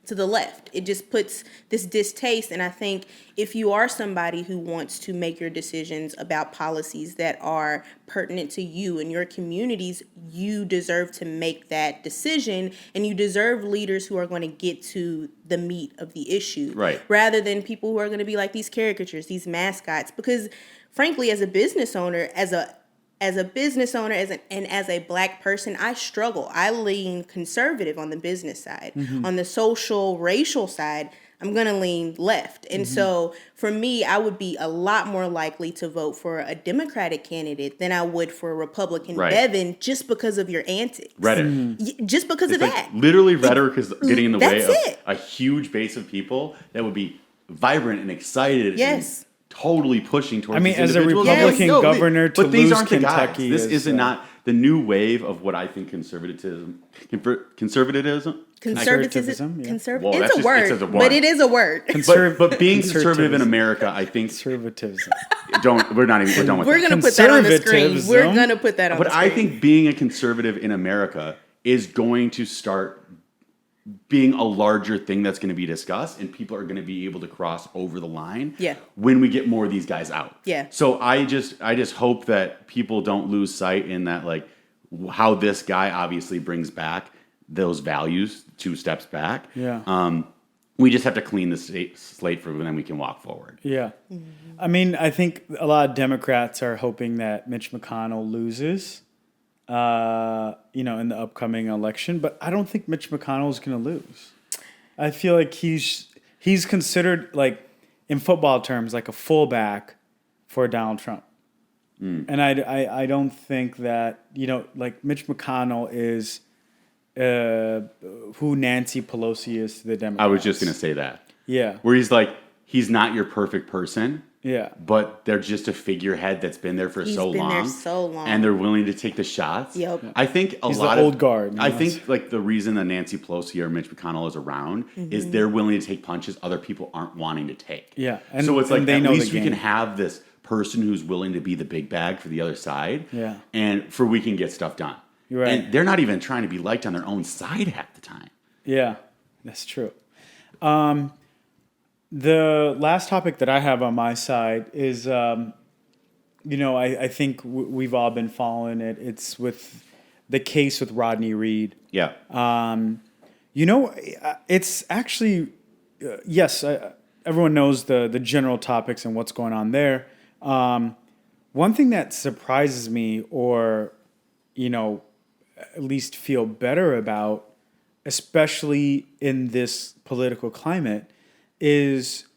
to the left. It just puts this distaste. And I think if you are somebody who wants to make your decisions about policies that are pertinent to you and your communities, you deserve to make that decision, and you deserve leaders who are going to get to the meat of the issue. Right. Rather than people who are going to be like these caricatures, these mascots. Because frankly, as a business owner, as a Black person, I struggle. I lean conservative on the business side. On the social, racial side, I'm going to lean left. And so for me, I would be a lot more likely to vote for a Democratic candidate than I would for a Republican Right. Devin, just because of your antics. Rhetoric. Just because It's of like, that. literally, rhetoric is getting in the way That's of it. a huge base of people that would be vibrant and excited. Yes. And totally pushing towards. I mean, these as a individuals. Republican No, governor to but these lose aren't the guys. Kentucky This is, isn't not the new wave of what I think conservatism. Conservatism, yeah. Well, It's that's a just- word, it's a word. but it is a word. But being conservative in America, I think conservatism. we're done with We're that. going to put that on the screen. Conservatism. We're going to put that on But the screen. I think being a conservative in America is going to start being a larger thing that's going to be discussed, and people are going to be able to cross over the line when we get more of these guys out. Yeah. So I just hope that people don't lose sight in that, like, how this guy obviously brings back those values 2 steps back. Yeah. We just have to clean the slate for, and then we can walk forward. Yeah. I mean, I think a lot of Democrats are hoping that Mitch McConnell loses, in the upcoming election, but I don't think Mitch McConnell is going to lose. I feel like he's considered, like, in football terms, like a fullback for Donald Trump. And I don't think that, like Mitch McConnell is who Nancy Pelosi is to the Democrats. I was just going to say that. Yeah. Where he's like, he's not your perfect person. Yeah. But they're just a figurehead that's been there for He's so been long. there so long. And they're willing to take the shots. Yep. I think He's lot the of old guard. I think, like, the reason that Nancy Pelosi or Mitch McConnell is around is they're willing to take punches other people aren't wanting to take. Yeah. So it's like, they at know least the we can game. have this person who's willing to be the big bag for the other side. Yeah. And we can get stuff done. You're right. And they're not even trying to be liked on their own side half the time. Yeah, that's true. The last topic that I have on my side is, I think we've all been following it. It's with the case with Rodney Reed. Yeah. It's actually, yes, everyone knows the general topics and what's going on there. One thing that surprises me, or, at least feel better about, especially in this political climate, is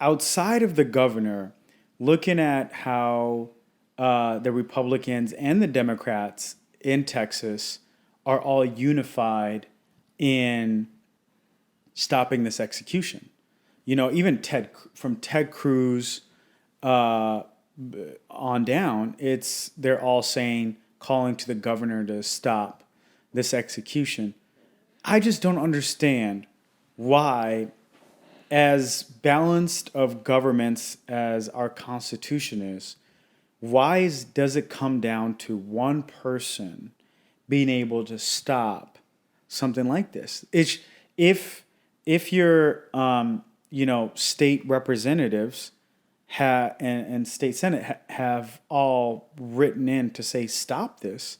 outside of the governor, looking at how the Republicans and the Democrats in Texas are all unified in stopping this execution. Even Ted Cruz on down, they're all saying, calling to the governor to stop this execution. I just don't understand why, as balanced of governments as our Constitution is, does it come down to one person being able to stop something like this? If your state representatives and state senate have all written in to say stop this,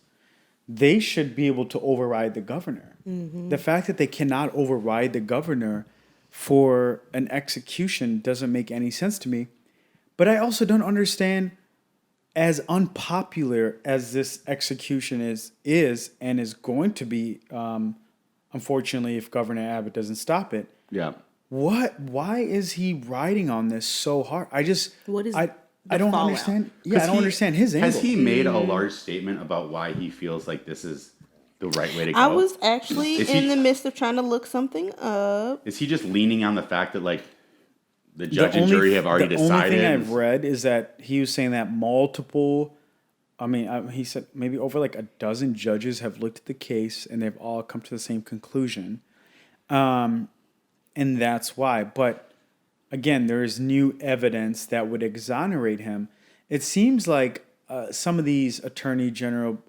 they should be able to override the governor. The fact that they cannot override the governor for an execution doesn't make any sense to me. But I also don't understand, as unpopular as this execution is and is going to be, unfortunately, if Governor Abbott doesn't stop it. Yeah. Why is he riding on this so hard? I don't fallout? understand. Yeah, I don't understand his angle. Has he made a large statement about why he feels like this is the right way to go? I was actually Is in he- the midst of trying to look something up. Is he just leaning on the fact that like the judge and jury have already decided? The only thing I've read is that he was saying that multiple, he said maybe over like a dozen judges have looked at the case and they've all come to the same conclusion. And that's why. But again, there is new evidence that would exonerate him. It seems like some of these attorney general,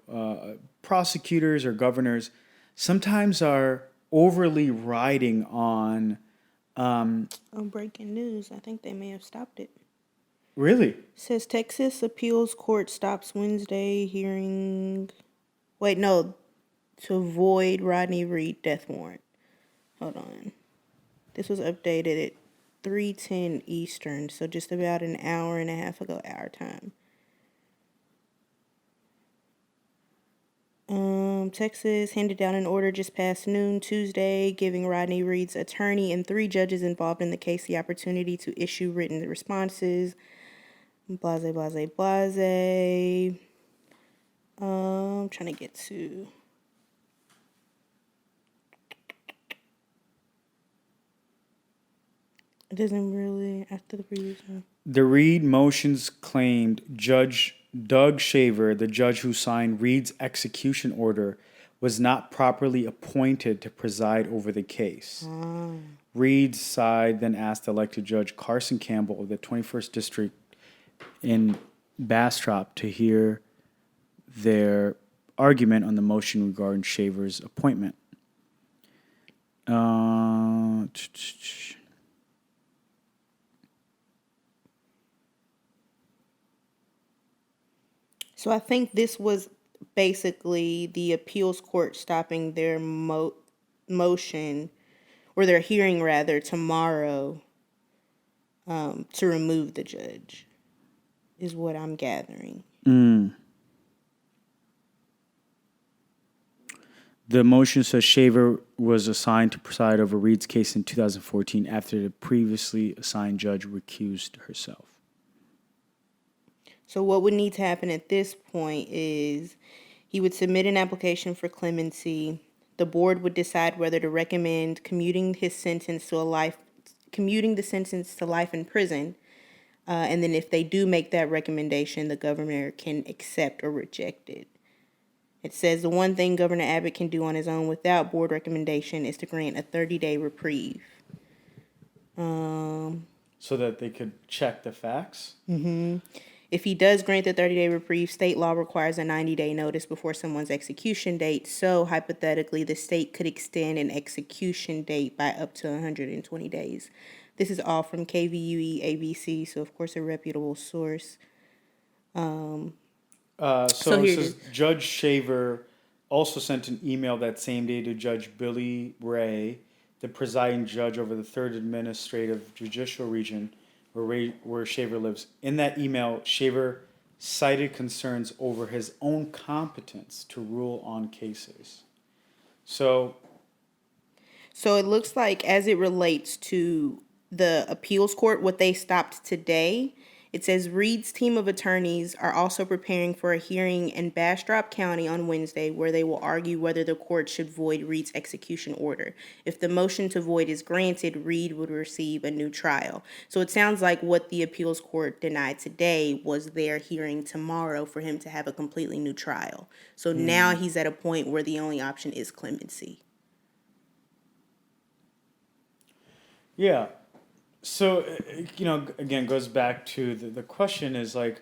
prosecutors or governors sometimes are overly riding on. Breaking news. I think they may have stopped it. Really? Says Texas appeals court stops Wednesday hearing. Wait, no, to void Rodney Reed death warrant. Hold on. This was updated at 3:10 Eastern, so just about an hour and a half ago, our time. Texas handed down an order just past noon Tuesday, giving Rodney Reed's attorney and 3 judges involved in the case the opportunity to issue written responses. Blase, blase, blase. I'm trying to get to. It doesn't really, after the previous one. The Reed motions claimed Judge Doug Shaver, the judge who signed Reed's execution order, was not properly appointed to preside over the case. Reed's side then asked elected Judge Carson Campbell of the 21st District in Bastrop to hear their argument on the motion regarding Shaver's appointment. So I think this was basically the appeals court stopping their motion, or their hearing rather, tomorrow to remove the judge, is what I'm gathering. The motion says Shaver was assigned to preside over Reed's case in 2014 after the previously assigned judge recused herself. So what would need to happen at this point is he would submit an application for clemency. The board would decide whether to recommend commuting the sentence to life in prison. And then if they do make that recommendation, the governor can accept or reject it. It says the one thing Governor Abbott can do on his own without board recommendation is to grant a 30-day reprieve. So that they could check the facts? If he does grant the 30-day reprieve, state law requires a 90-day notice before someone's execution date. So, hypothetically, the state could extend an execution date by up to 120 days. This is all from KVUE ABC, so, of course, a reputable source. So So it here it says Judge Shaver also sent an email that same day to Judge Billy Ray, the presiding judge over the 3rd Administrative Judicial Region, where Shaver lives. In that email, Shaver cited concerns over his own competence to rule on cases. So it looks like as it relates to the appeals court, what they stopped today It says Reed's team of attorneys are also preparing for a hearing in Bastrop County on Wednesday where they will argue whether the court should void Reed's execution order. If the motion to void is granted, Reed would receive a new trial. So it sounds like what the appeals court denied today was their hearing tomorrow for him to have a completely new trial. So now he's at a point where the only option is clemency. Yeah. So, again, goes back to the question is like,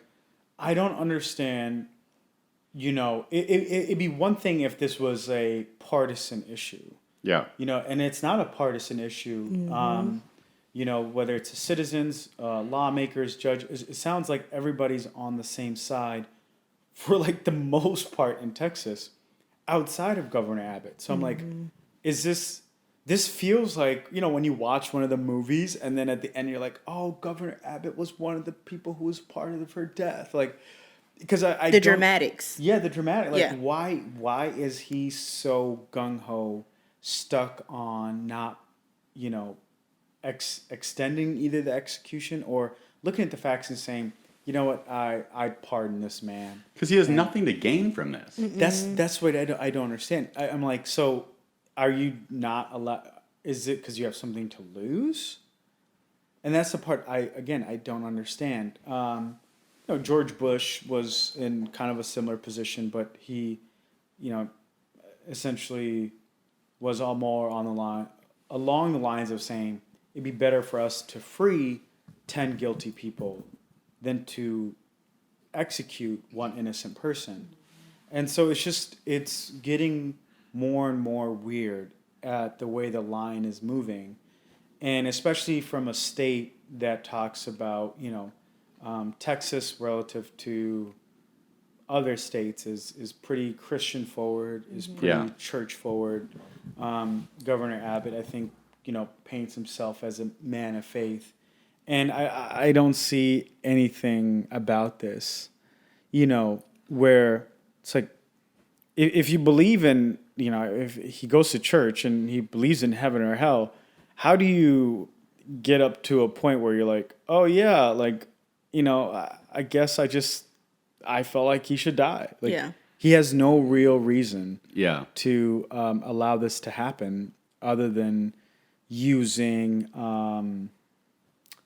I don't understand, it'd be one thing if this was a partisan issue, Yeah. And it's not a partisan issue, whether it's citizens, lawmakers, judges, it sounds like everybody's on the same side for like the most part in Texas outside of Governor Abbott. So I'm like, is this feels like, when you watch one of the movies and then at the end you're like, oh, Governor Abbott was one of the people who was part of her death. Like, because I The dramatics. Yeah, the dramatic. Like, Yeah. why is he so gung-ho stuck on not, extending either the execution or looking at the facts and saying, you know what, I'd pardon this man. Because he has nothing to gain from this. That's what I don't understand. I'm like, so are you not allowed? Is it because you have something to lose? And that's the part I don't understand. George Bush was in kind of a similar position, but he, essentially was all more on the line, along the lines of saying it'd be better for us to free 10 guilty people than to execute one innocent person. And so it's getting more and more weird at the way the line is moving. And especially from a state that talks about, Texas relative to other states is pretty Christian forward, is pretty church forward. Governor Abbott, I think, paints himself as a man of faith. And I don't see anything about this, where it's like, if you believe in, if he goes to church and he believes in heaven or hell, how do you get up to a point where you're like, oh yeah, like, I guess I felt like he should die. Like, he has no real reason to allow this to happen other than using,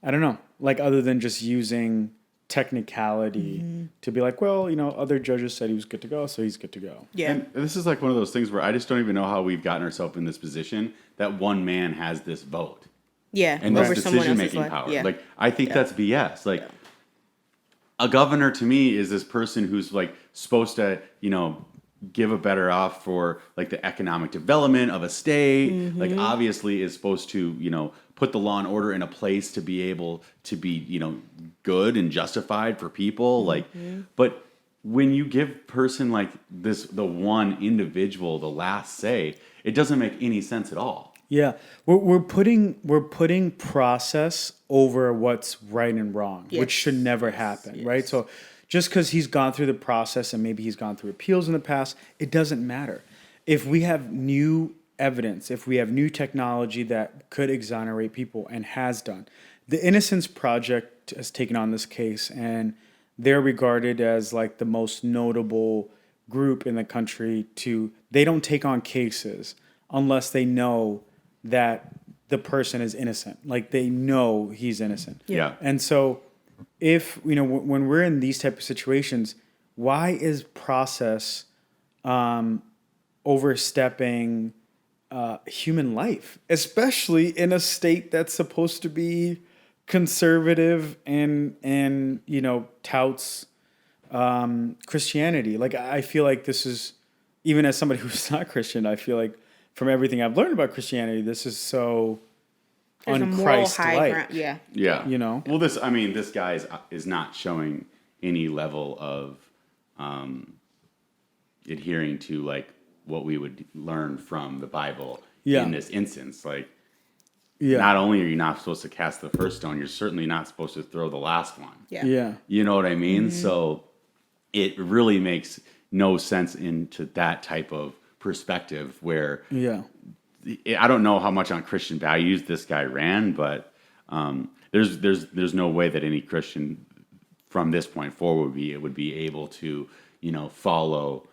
other than just using technicality to be like, well, other judges said he was good to go, so he's good to go. Yeah. And this is like one of those things where I just don't even know how we've gotten ourselves in this position that one man has this vote. Yeah. And over this someone else's decision-making life. power. Yeah. Like, I think that's BS. Like, a governor to me is this person who's like supposed to, give a better off for like the economic development of a state. Like, obviously is supposed to, put the law and order in a place to be able to be, good and justified for people. Like, but when you give person like this, the one individual, the last say, it doesn't make any sense at all. Yeah, we're putting process over what's right and wrong, which should never happen, right? So just because he's gone through the process and maybe he's gone through appeals in the past, it doesn't matter. If we have new evidence, if we have new technology that could exonerate people and has done, the Innocence Project has taken on this case, and they're regarded as like the most notable group in the country. They don't take on cases unless they know that the person is innocent. Like, they know he's innocent. Yeah. And so if, when we're in these type of situations, why is process overstepping human life, especially in a state that's supposed to be conservative and touts Christianity? Like, I feel like this is, even as somebody who's not Christian, I feel like from everything I've learned about Christianity, this is so There's a moral high un-Christ-like. ground. Yeah. Yeah. Well, this guy is not showing any level of adhering to like what we would learn from the Bible in this instance. Like, not only are you not supposed to cast the first stone, you're certainly not supposed to throw the last one. Yeah. You know what I mean? So it really makes no sense into that type of perspective where I don't know how much on Christian values this guy ran, but there's no way that any Christian from this point forward would be able to, follow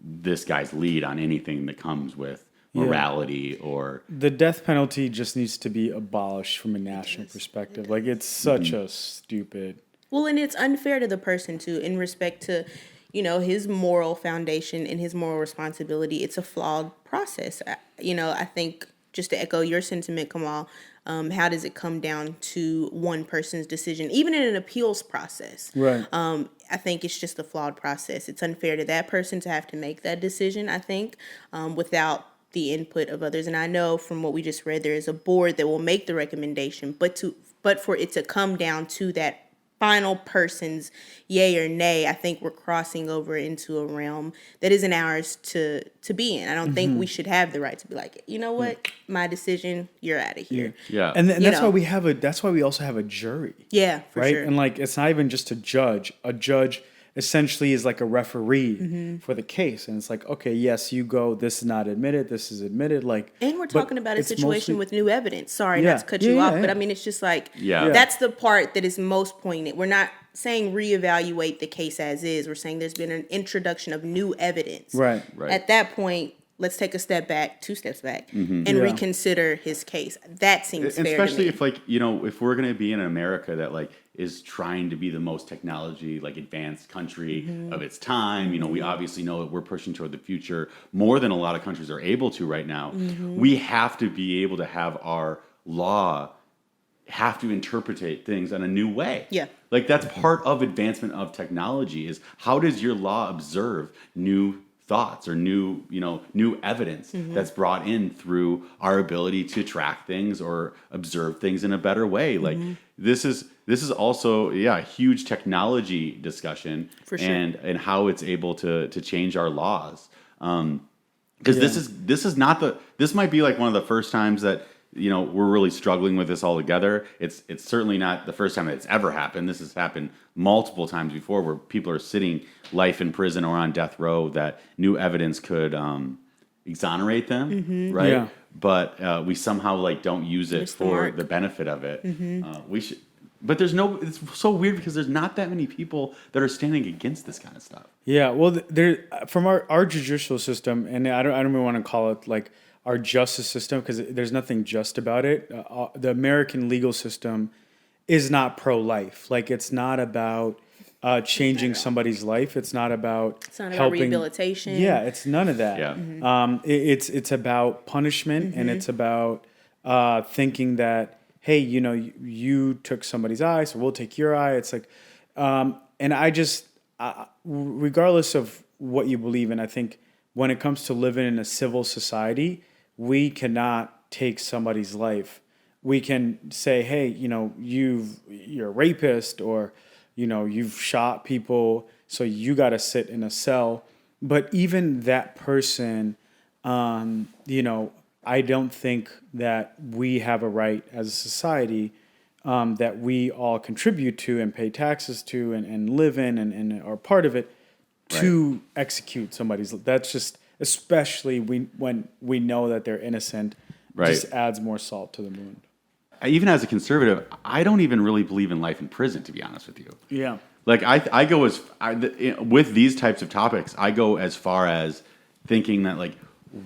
this guy's lead on anything that comes with morality or the death penalty just needs to be abolished from a national perspective. Like, it's such a stupid. Well, and it's unfair to the person too, in respect to, his moral foundation and his moral responsibility. It's a flawed process. I think, just to echo your sentiment, Kamal, how does it come down to one person's decision, even in an appeals process? Right. I think it's just a flawed process. It's unfair to that person to have to make that decision, I think, without the input of others. And I know from what we just read, there is a board that will make the recommendation, but for it to come down to that final person's yay or nay, I think we're crossing over into a realm that isn't ours to be in. I don't think we should have the right to be like, you know what, my decision, you're out of here. Yeah. And that's why that's why we also have a jury. Yeah, for right? sure. And like, it's not even just a judge. A judge essentially is like a referee for the case. And it's like, okay, yes, you go, this is not admitted, this is admitted. Like, And we're talking about a situation with new evidence. Sorry not to cut you Yeah, off, yeah. but I mean, it's just like, Yeah. that's the part that is most poignant. We're not saying reevaluate the case as is. We're saying there's been an introduction of new evidence. Right. At that point, let's take a step back, 2 steps back, and reconsider his case. That seems fair especially to me. if if we're going to be in America that is trying to be the most technology advanced country of its time. We obviously know that we're pushing toward the future more than a lot of countries are able to right now. We have to be able to have our law have to interpret things in a new way. Yeah. That's part of advancement of technology is how does your law observe new thoughts or new evidence that's brought in through our ability to track things or observe things in a better way. This is also a huge technology discussion For sure. and how it's able to change our laws. Because this might be one of the first times that we're really struggling with this all together. It's certainly not the first time that it's ever happened. This has happened multiple times before where people are sitting life in prison or on death row that new evidence could exonerate them, right? Yeah. But we somehow don't use it Miss the for mark. the benefit of it. We should. But it's so weird because there's not that many people that are standing against this kind of stuff. Yeah, well, there from our judicial system, and I don't even want to call it our justice system because there's nothing just about it. The American legal system is not pro-life. It's not about changing somebody's life. It's not about helping rehabilitation. Yeah, it's none of that. Yeah. It's about punishment, and it's about thinking that, hey, you took somebody's eye, so we'll take your eye. It's and I just, regardless of what you believe in, I think when it comes to living in a civil society, we cannot take somebody's life. We can say, hey, you're a rapist, or, you've shot people, so you got to sit in a cell. But even that person, I don't think that we have a right as a society that we all contribute to and pay taxes to and live in and are part of it to execute somebody's. That's just, especially when we know that they're innocent, just adds more salt to the wound. Even as a conservative, I don't even really believe in life in prison, to be honest with you. Yeah. I go with these types of topics, I go as far as thinking that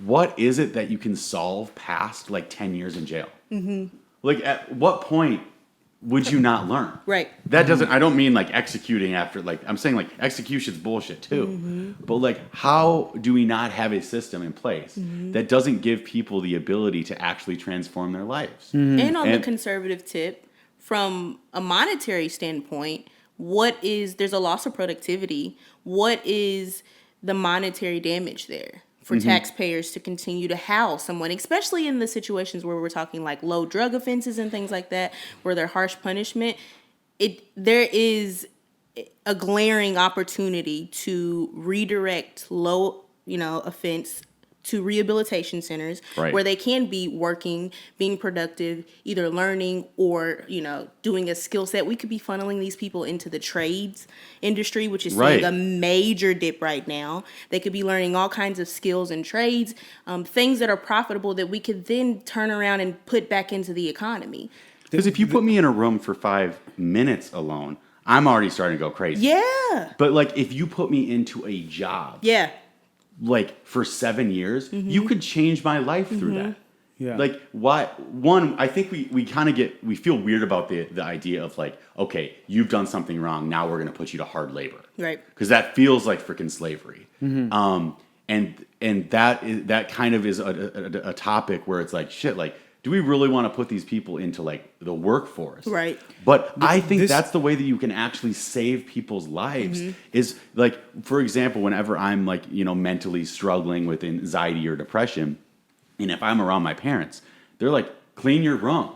what is it that you can solve past 10 years in jail? At what point would you not learn? Right. That doesn't, I don't mean executing after, I'm saying execution's bullshit too. But how do we not have a system in place that doesn't give people the ability to actually transform their lives? And on the conservative tip, from a monetary standpoint, there's a loss of productivity. What is the monetary damage there for taxpayers to continue to house someone, especially in the situations where we're talking low drug offenses and things like that, where they're harsh punishment? There is a glaring opportunity to redirect low, offense to rehabilitation centers where they can be working, being productive, either learning or, doing a skill set. We could be funneling these people into the trades industry, which is seeing a major dip right now. They could be learning all kinds of skills and trades, things that are profitable that we could then turn around and put back into the economy. Because if you put me in a room for 5 minutes alone, I'm already starting to go crazy. Yeah. But like, if you put me into a job, Yeah. like for 7 years, you could change my life through that. Yeah. Like, why? One, I think we kind of we feel weird about the idea of like, okay, you've done something wrong. Now we're going to put you to hard labor. Right. Because that feels like freaking slavery. And that kind of is a topic where it's like, shit, like, do we really want to put these people into like the workforce? Right. But I think that's the way that you can actually save people's lives is like, for example, whenever I'm like, mentally struggling with anxiety or depression, and if I'm around my parents, they're like, clean your room.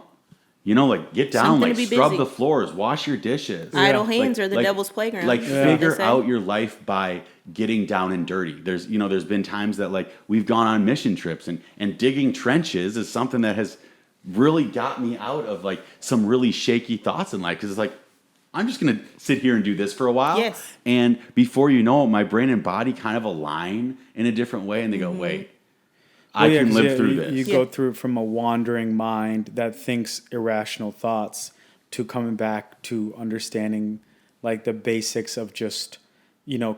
Like get down, Something like to be scrub busy. the floors, wash your dishes. Idle hands are the devil's playground. Like That's what they figure say. out your life by getting down and dirty. There's been times that like we've gone on mission trips and digging trenches is something that has really got me out of like some really shaky thoughts in life, because it's like, I'm just going to sit here and do this for a while. Yes. And before you know it, my brain and body kind of align in a different way, and they go, wait, I can 'cause, live through you, this. You go through from a wandering mind that thinks irrational thoughts to coming back to understanding like the basics of just,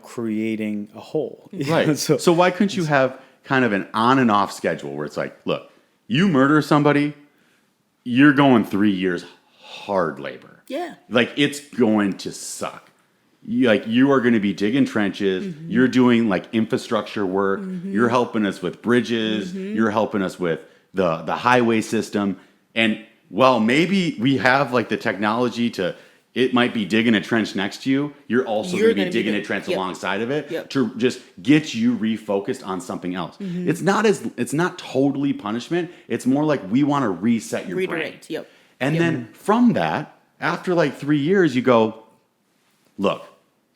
creating a whole. Right. So why couldn't you have kind of an on and off schedule where it's like, look, you murder somebody, you're going 3 years hard labor. Yeah. Like, it's going to suck. You are going to be digging trenches. You're doing like infrastructure work. You're helping us with bridges. You're helping us with the highway system. And well, maybe we have like the technology it might be digging a trench next to you. You're also going to be digging a trench alongside of it to just get you refocused on something else. It's not totally punishment. It's more like we want to reset your brain. Yep. And then from that, after like 3 years, you go, look,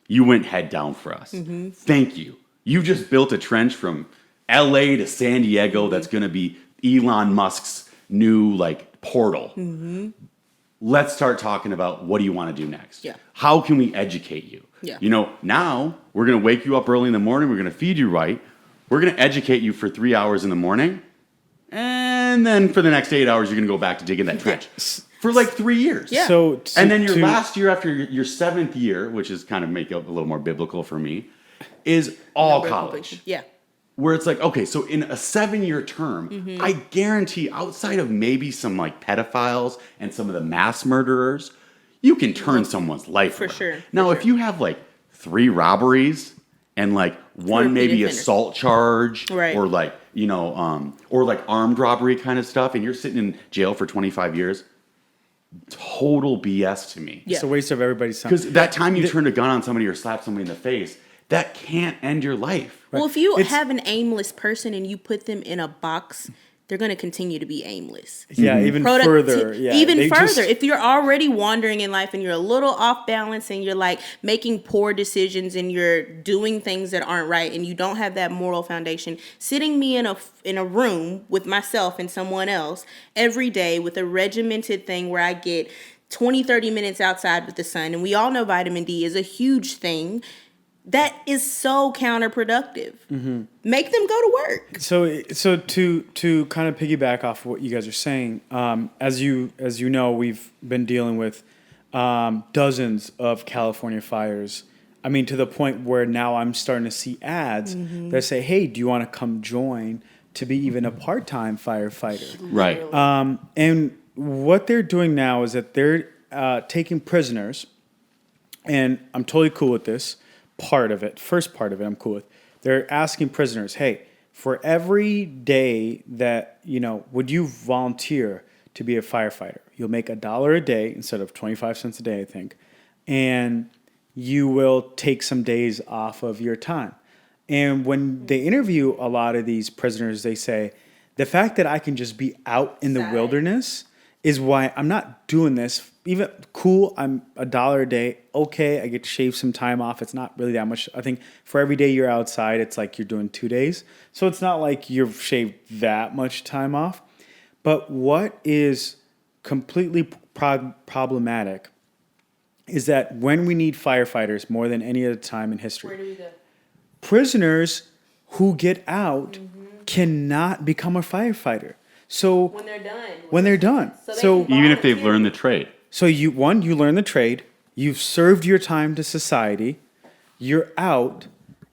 you went head down for us. Thank you. You just built a trench from LA to San Diego that's going to be Elon Musk's new like portal. Let's start talking about what do you want to do next? Yeah. How can we educate you? Yeah. Now we're going to wake you up early in the morning. We're going to feed you right. We're going to educate you for 3 hours in the morning. And then for the next 8 hours, you're going to go back to digging that trench for like 3 years. Yeah. So And then your last year after your seventh year, which is kind of make it a little more biblical for me, is all college. Yeah. Where it's like, okay, so in a 7-year term, I guarantee outside of maybe some like pedophiles and some of the mass murderers, you can turn someone's life For around. sure. Now, if you have like 3 robberies and like one maybe offender. assault charge, Right. or like, or like armed robbery kind of stuff, and you're sitting in jail for 25 years, total BS to me. Yeah. It's a waste of everybody's time. Because that time you turned a gun on somebody or slapped somebody in the face, that can't end your life. Well, if you have an aimless person and you put them in a box, they're going to continue to be aimless. Yeah, even further. Yeah, even they further. just- If you're already wandering in life and you're a little off balance and you're like making poor decisions and you're doing things that aren't right and you don't have that moral foundation, sitting me in a room with myself and someone else every day with a regimented thing where I get 20, 30 minutes outside with the sun, and we all know vitamin D is a huge thing. That is so counterproductive. Make them go to work. So to kind of piggyback off of what you guys are saying, as you know, we've been dealing with dozens of California fires. I mean, to the point where now I'm starting to see ads that say, "Hey, do you want to come join to be even a part-time firefighter?" Right. And what they're doing now is that they're taking prisoners, and I'm totally cool with this. First part of it, I'm cool with. They're asking prisoners, hey, for every day that, would you volunteer to be a firefighter? You'll make $1 a day instead of 25 cents a day, I think. And you will take some days off of your time. And when they interview a lot of these prisoners, they say, the fact that I can just be out in the wilderness is why I'm not doing this. Even cool, I'm $1 a day. Okay, I get to shave some time off. It's not really that much. I think for every day you're outside, it's like you're doing 2 days. So it's not like you've shaved that much time off. But what is completely problematic is that when we need firefighters more than any other time in history, Where do we go? prisoners who get out cannot become a firefighter. So When they're done. when they're done. So they So can Even if they've learned the trade. you learn the trade. You've served your time to society. You're out.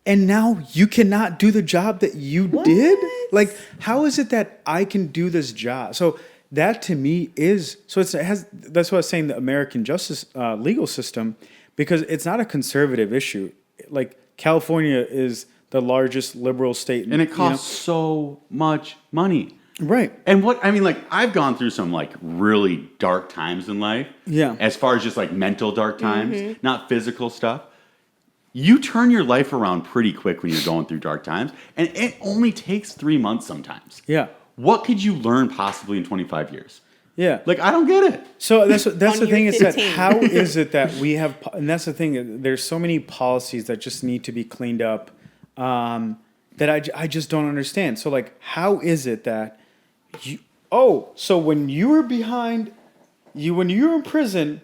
And now you cannot do the job that you did? Like, how is it that I can do this job? So that to me is, that's what I was saying, the American justice legal system, because it's not a conservative issue. Like, California is the largest liberal state. And it costs so much money. Right. And I've gone through some like really dark times in life. Yeah. As far as just like mental dark times, not physical stuff. You turn your life around pretty quick when you're going through dark times, and it only takes 3 months sometimes. Yeah. What could you learn possibly in 25 years? Yeah. Like, I don't get it. So that's the thing is that 15. how is it that we have, and that's the thing, there's so many policies that just need to be cleaned up that I just don't understand. So like, how is it that so when you were when you were in prison,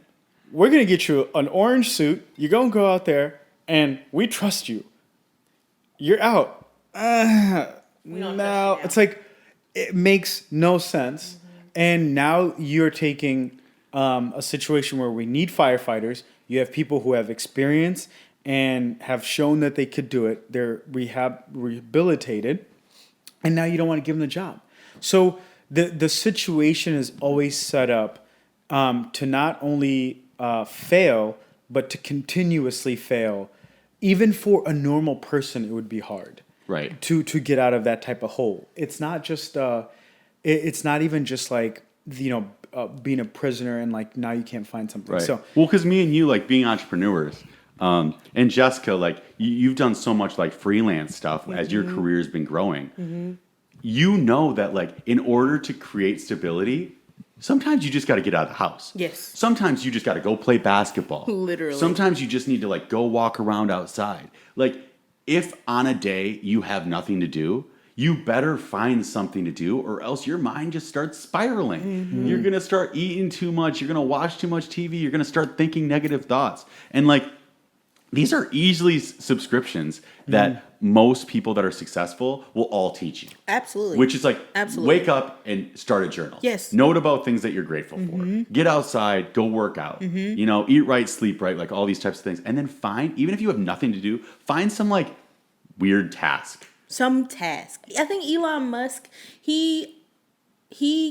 we're going to get you an orange suit. You're going to go out there and we trust you. You're out. No, it's like, it makes no sense. And now you're taking a situation where we need firefighters. You have people who have experience and have shown that they could do it. They're rehabilitated. And now you don't want to give them the job. So the situation is always set up to not only fail, but to continuously fail. Even for a normal person, it would be hard, Right. to get out of that type of hole. It's not just it's not even just like being a prisoner and like now you can't find something. Right. So Well, because me and you, like, being entrepreneurs, and Jessica, like, you've done so much like freelance stuff as your career's been growing. You know that, like, in order to create stability, sometimes you just got to get out of the house. Yes. Sometimes you just got to go play basketball. Literally. Sometimes you just need to like go walk around outside. Like, if on a day you have nothing to do, you better find something to do, or else your mind just starts spiraling. You're going to start eating too much. You're going to watch too much TV. You're going to start thinking negative thoughts. And like, these are easily subscriptions that most people that are successful will all teach you. Absolutely. Which is like, Absolutely. wake up and start a journal. Yes. Note about things that you're grateful for. Get outside, go work out. Eat right, sleep right, like all these types of things. And then find, even if you have nothing to do, find some like weird task. Some task. I think Elon Musk, he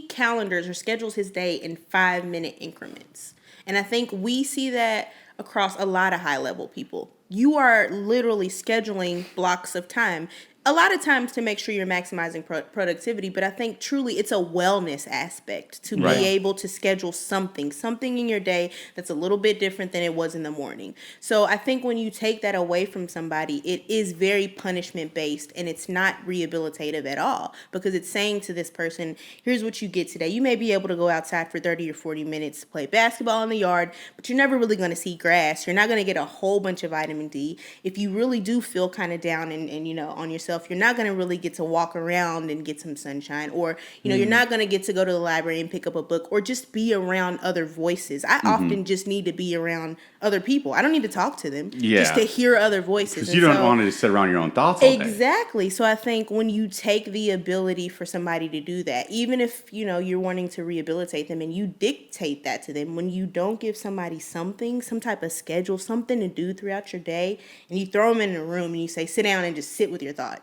calendars or schedules his day in 5-minute increments. And I think we see that across a lot of high-level people. You are literally scheduling blocks of time, a lot of times to make sure you're maximizing productivity, but I think truly it's a wellness aspect to Right. be able to schedule something in your day that's a little bit different than it was in the morning. So I think when you take that away from somebody, it is very punishment based and it's not rehabilitative at all, because it's saying to this person, here's what you get today. You may be able to go outside for 30 or 40 minutes to play basketball in the yard, but you're never really going to see grass. You're not going to get a whole bunch of vitamin D. If you really do feel kind of down and on yourself, you're not going to really get to walk around and get some sunshine, or you're not going to get to go to the library and pick up a book, or just be around other voices. I often just need to be around other people. I don't need to talk to them, just to hear other voices. Because you don't want to sit around your own thoughts all day. Exactly. So I think when you take the ability for somebody to do that, even if you're wanting to rehabilitate them and you dictate that to them, when you don't give somebody some type of schedule, something to do throughout your day, and you throw them in a room and you say, sit down and just sit with your thoughts,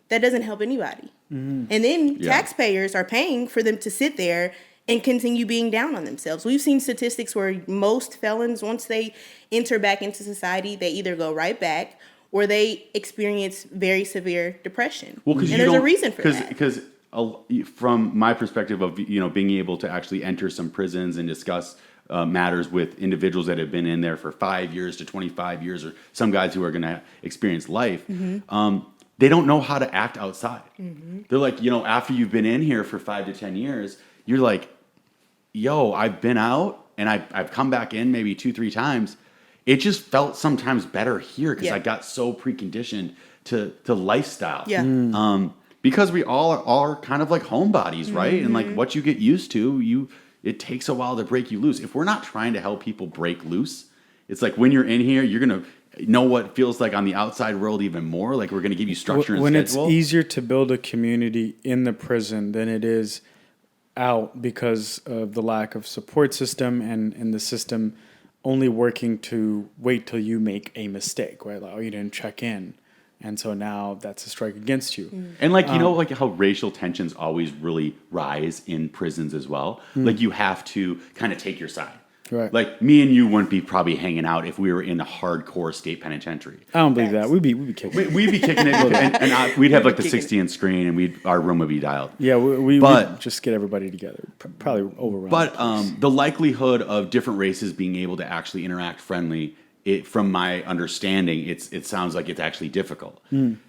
that doesn't help anybody. And then taxpayers are paying for them to sit there and continue being down on themselves. We've seen statistics where most felons, once they enter back into society, they either go right back or they experience very severe depression. Well, and there's a reason for that. Because from my perspective of being able to actually enter some prisons and discuss matters with individuals that have been in there for 5 years to 25 years, or some guys who are going to experience life, they don't know how to act outside. They're like, after you've been in here for 5 to 10 years, you're like, yo, I've been out and I've come back in maybe 2-3 times. It just felt sometimes better here because I got so preconditioned to lifestyle. Yeah. Because we all are kind of like homebodies, right? And like what you get used to, it takes a while to break you loose. If we're not trying to help people break loose, it's like when you're in here, you're going to know what it feels like on the outside world even more. Like we're going to give you structure and schedule. It's easier to build a community in the prison than it is out because of the lack of support system and the system only working to wait till you make a mistake, right? Like, oh, you didn't check in. And so now that's a strike against you. And like, like how racial tensions always really rise in prisons as well. Like you have to kind of take your side. Right. Like me and you wouldn't be probably hanging out if we were in a hardcore state penitentiary. I don't believe that. We'd be kicking it. We'd be kicking it, and we'd have like the 60-inch screen, and our room would be dialed. Yeah, we'd just get everybody together. Probably overrun. But the likelihood of different races being able to actually interact friendly, from my understanding, it sounds like it's actually difficult. And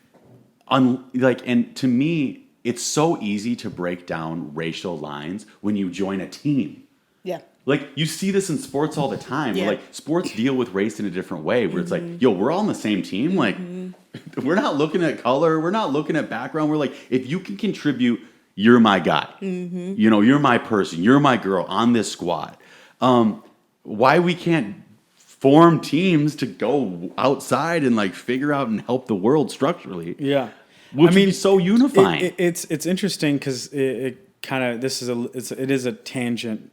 to me, it's so easy to break down racial lines when you join a team. Yeah. Like, you see this in sports all the time. Yeah. Where, like, sports deal with race in a different way, where it's like, yo, we're all on the same team. Like, we're not looking at color. We're not looking at background. We're like, if you can contribute, you're my guy. You're my person. You're my girl on this squad. Why we can't form teams to go outside and, like, figure out and help the world structurally. Yeah. Which would be so unifying. It's interesting because it kind of, it is a tangent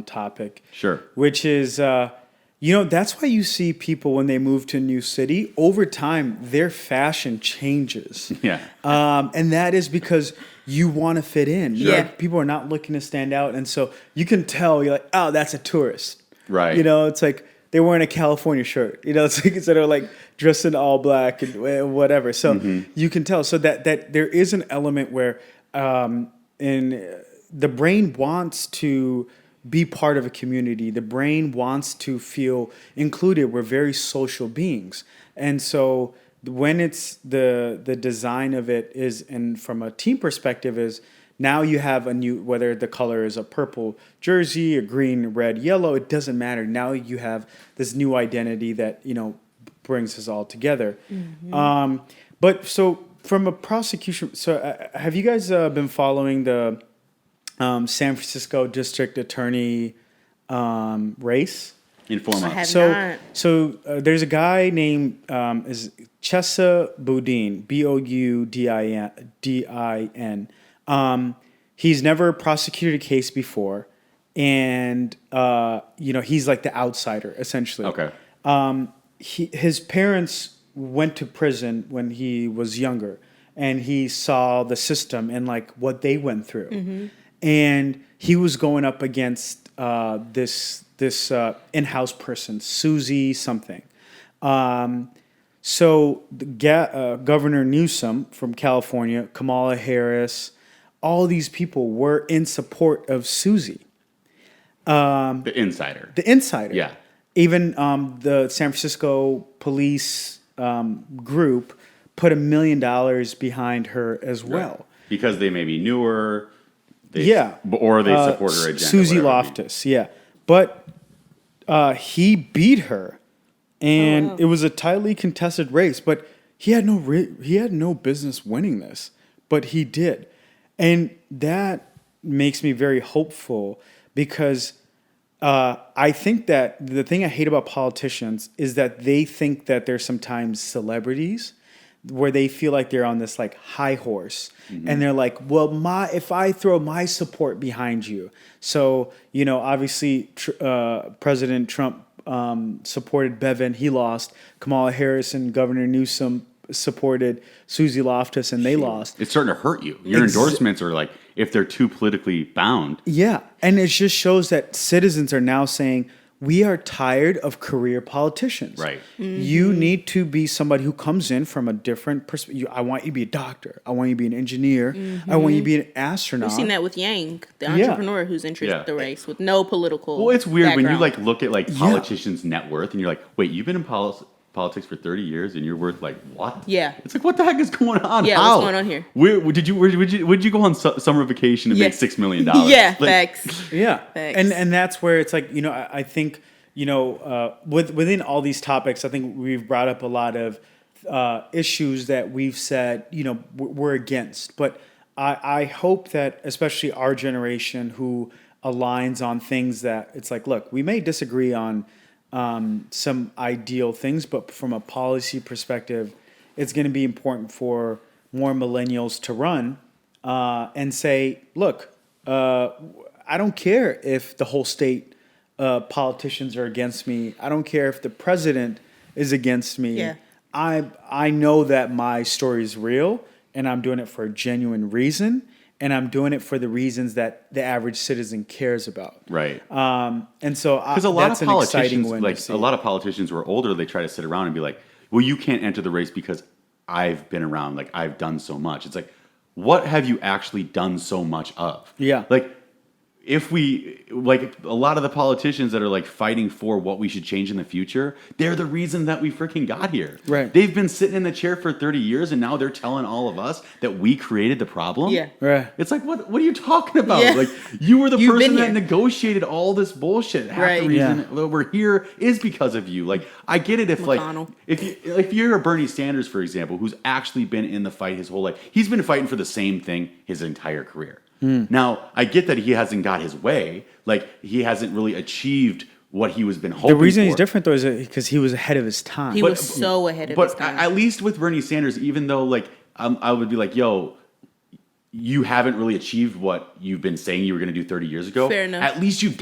topic. Sure. Which is, that's why you see people when they move to a new city, over time, their fashion changes. Yeah. And that is because you want to fit in. Yeah. Like, people are not looking to stand out. And so you can tell, you're like, oh, that's a tourist. Right. It's like they're wearing a California shirt. It's like instead of like dressed in all black and whatever. So you can tell. So that there is an element where the brain wants to be part of a community. The brain wants to feel included. We're very social beings. And so when it's the design of it is, and from a team perspective is, now you have a new, whether the color is a purple jersey, a green, red, yellow, it doesn't matter. Now you have this new identity that, brings us all together. But so from a prosecution, have you guys been following the San Francisco district attorney race? Inform I us. have not. So there's a guy named is Chesa Boudin, Boudin. He's never prosecuted a case before, and he's like the outsider essentially. Okay. His parents went to prison when he was younger, and he saw the system and like what they went through. And he was going up against this in-house person, Susie something. So Governor Newsom from California, Kamala Harris, all these people were in support of Susie. The insider. The insider. Yeah. Even the San Francisco police group put $1 million behind her as well. Because they maybe knew her. Or they support her agenda. Susie Loftus, yeah. But he beat her, and it was a tightly contested race. But he had no business winning this, but he did, and that makes me very hopeful because I think that the thing I hate about politicians is that they think that they're sometimes celebrities, where they feel like they're on this like high horse, and they're like, well, if I throw my support behind you. So, obviously President Trump supported Bevin, he lost. Kamala Harris and Governor Newsom supported Susie Loftus, and they lost. It's starting to hurt you. Your endorsements are like, if they're too politically bound. Yeah, and it just shows that citizens are now saying, we are tired of career politicians. Right. You need to be somebody who comes in from a different perspective. I want you to be a doctor. I want you to be an engineer. I want you to be an astronaut. We've seen that with Yang, the entrepreneur who's interested in the race with no political Well, it's weird background. when you like look at like politicians' net worth and you're like, wait, you've been in politics for 30 years and you're worth like what? Yeah. It's like, what the heck is going on? Yeah, How? what's going on here? Would you go on summer vacation and make $6 million? Yeah, Like, facts. Yeah, Facts. and that's where it's like, I think within all these topics, I think we've brought up a lot of issues that we've said we're against, but I hope that especially our generation who aligns on things that it's like, look, we may disagree on some ideal things, but from a policy perspective, it's going to be important for more millennials to run and say, look, I don't care if the whole state politicians are against me. I don't care if the president is against me. Yeah. I know that my story is real, and I'm doing it for a genuine reason, and I'm doing it for the reasons that the average citizen cares about. Right. And so Because a lot that's of an exciting politicians, one like to see. a lot of politicians who are older, they try to sit around and be like, "Well, you can't enter the race because I've been around. Like I've done so much." It's like, what have you actually done so much of? Yeah. Like, if we like a lot of the politicians that are like fighting for what we should change in the future, they're the reason that we freaking got here. Right. They've been sitting in the chair for 30 years and now they're telling all of us that we created the problem. Yeah. Right. It's like, what are you talking about? Yeah. Like, you were the You've person been that here. negotiated all this bullshit. Half Right. the reason Yeah. that we're here is because of you. Like, I get it if McConnell. if you're a Bernie Sanders, for example, who's actually been in the fight his whole life, he's been fighting for the same thing his entire career. Now, I get that he hasn't got his way. Like, he hasn't really achieved what he was been hoping The reason for. he's different, though, is because he was ahead of his time. He was so ahead of his But time. at least with Bernie Sanders, even though like I would be like, yo, you haven't really achieved what you've been saying you were going to do 30 years ago. Fair enough. At least you've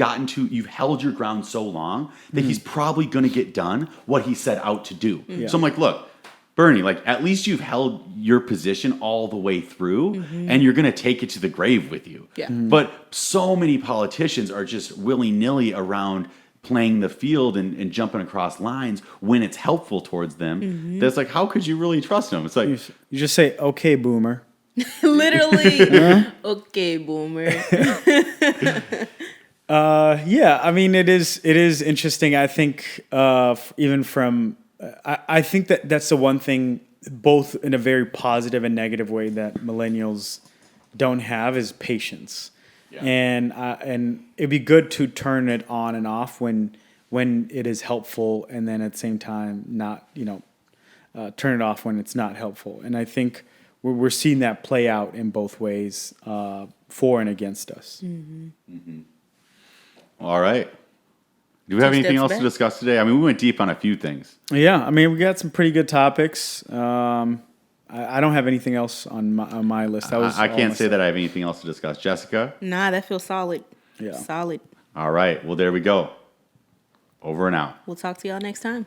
held your ground so long that he's probably going to get done what he set out to do. Mm-hmm. So I'm like, look, Bernie, like at least you've held your position all the way through and you're going to take it to the grave with you. Yeah. But so many politicians are just willy-nilly around playing the field and jumping across lines when it's helpful towards them. That's like, how could you really trust them? It's like, You just say, "Okay, boomer." Literally. Okay, boomer. Yeah, I mean, it is interesting. I think even from, I think that's the one thing, both in a very positive and negative way, that millennials don't have is patience. Yeah. And it'd be good to turn it on and off when it is helpful, and then at the same time not turn it off when it's not helpful. And I think we're seeing that play out in both ways, for and against us. all right. Do we have Two anything steps else back. to discuss today? I mean, we went deep on a few things. Yeah, I mean, we got some pretty good topics. I don't have anything else on my list. That was I all can't say myself. that I have anything else to discuss. Jessica? Nah, that feels solid. Yeah. Solid. All right. Well, there we go. Over and out. We'll talk to y'all next time.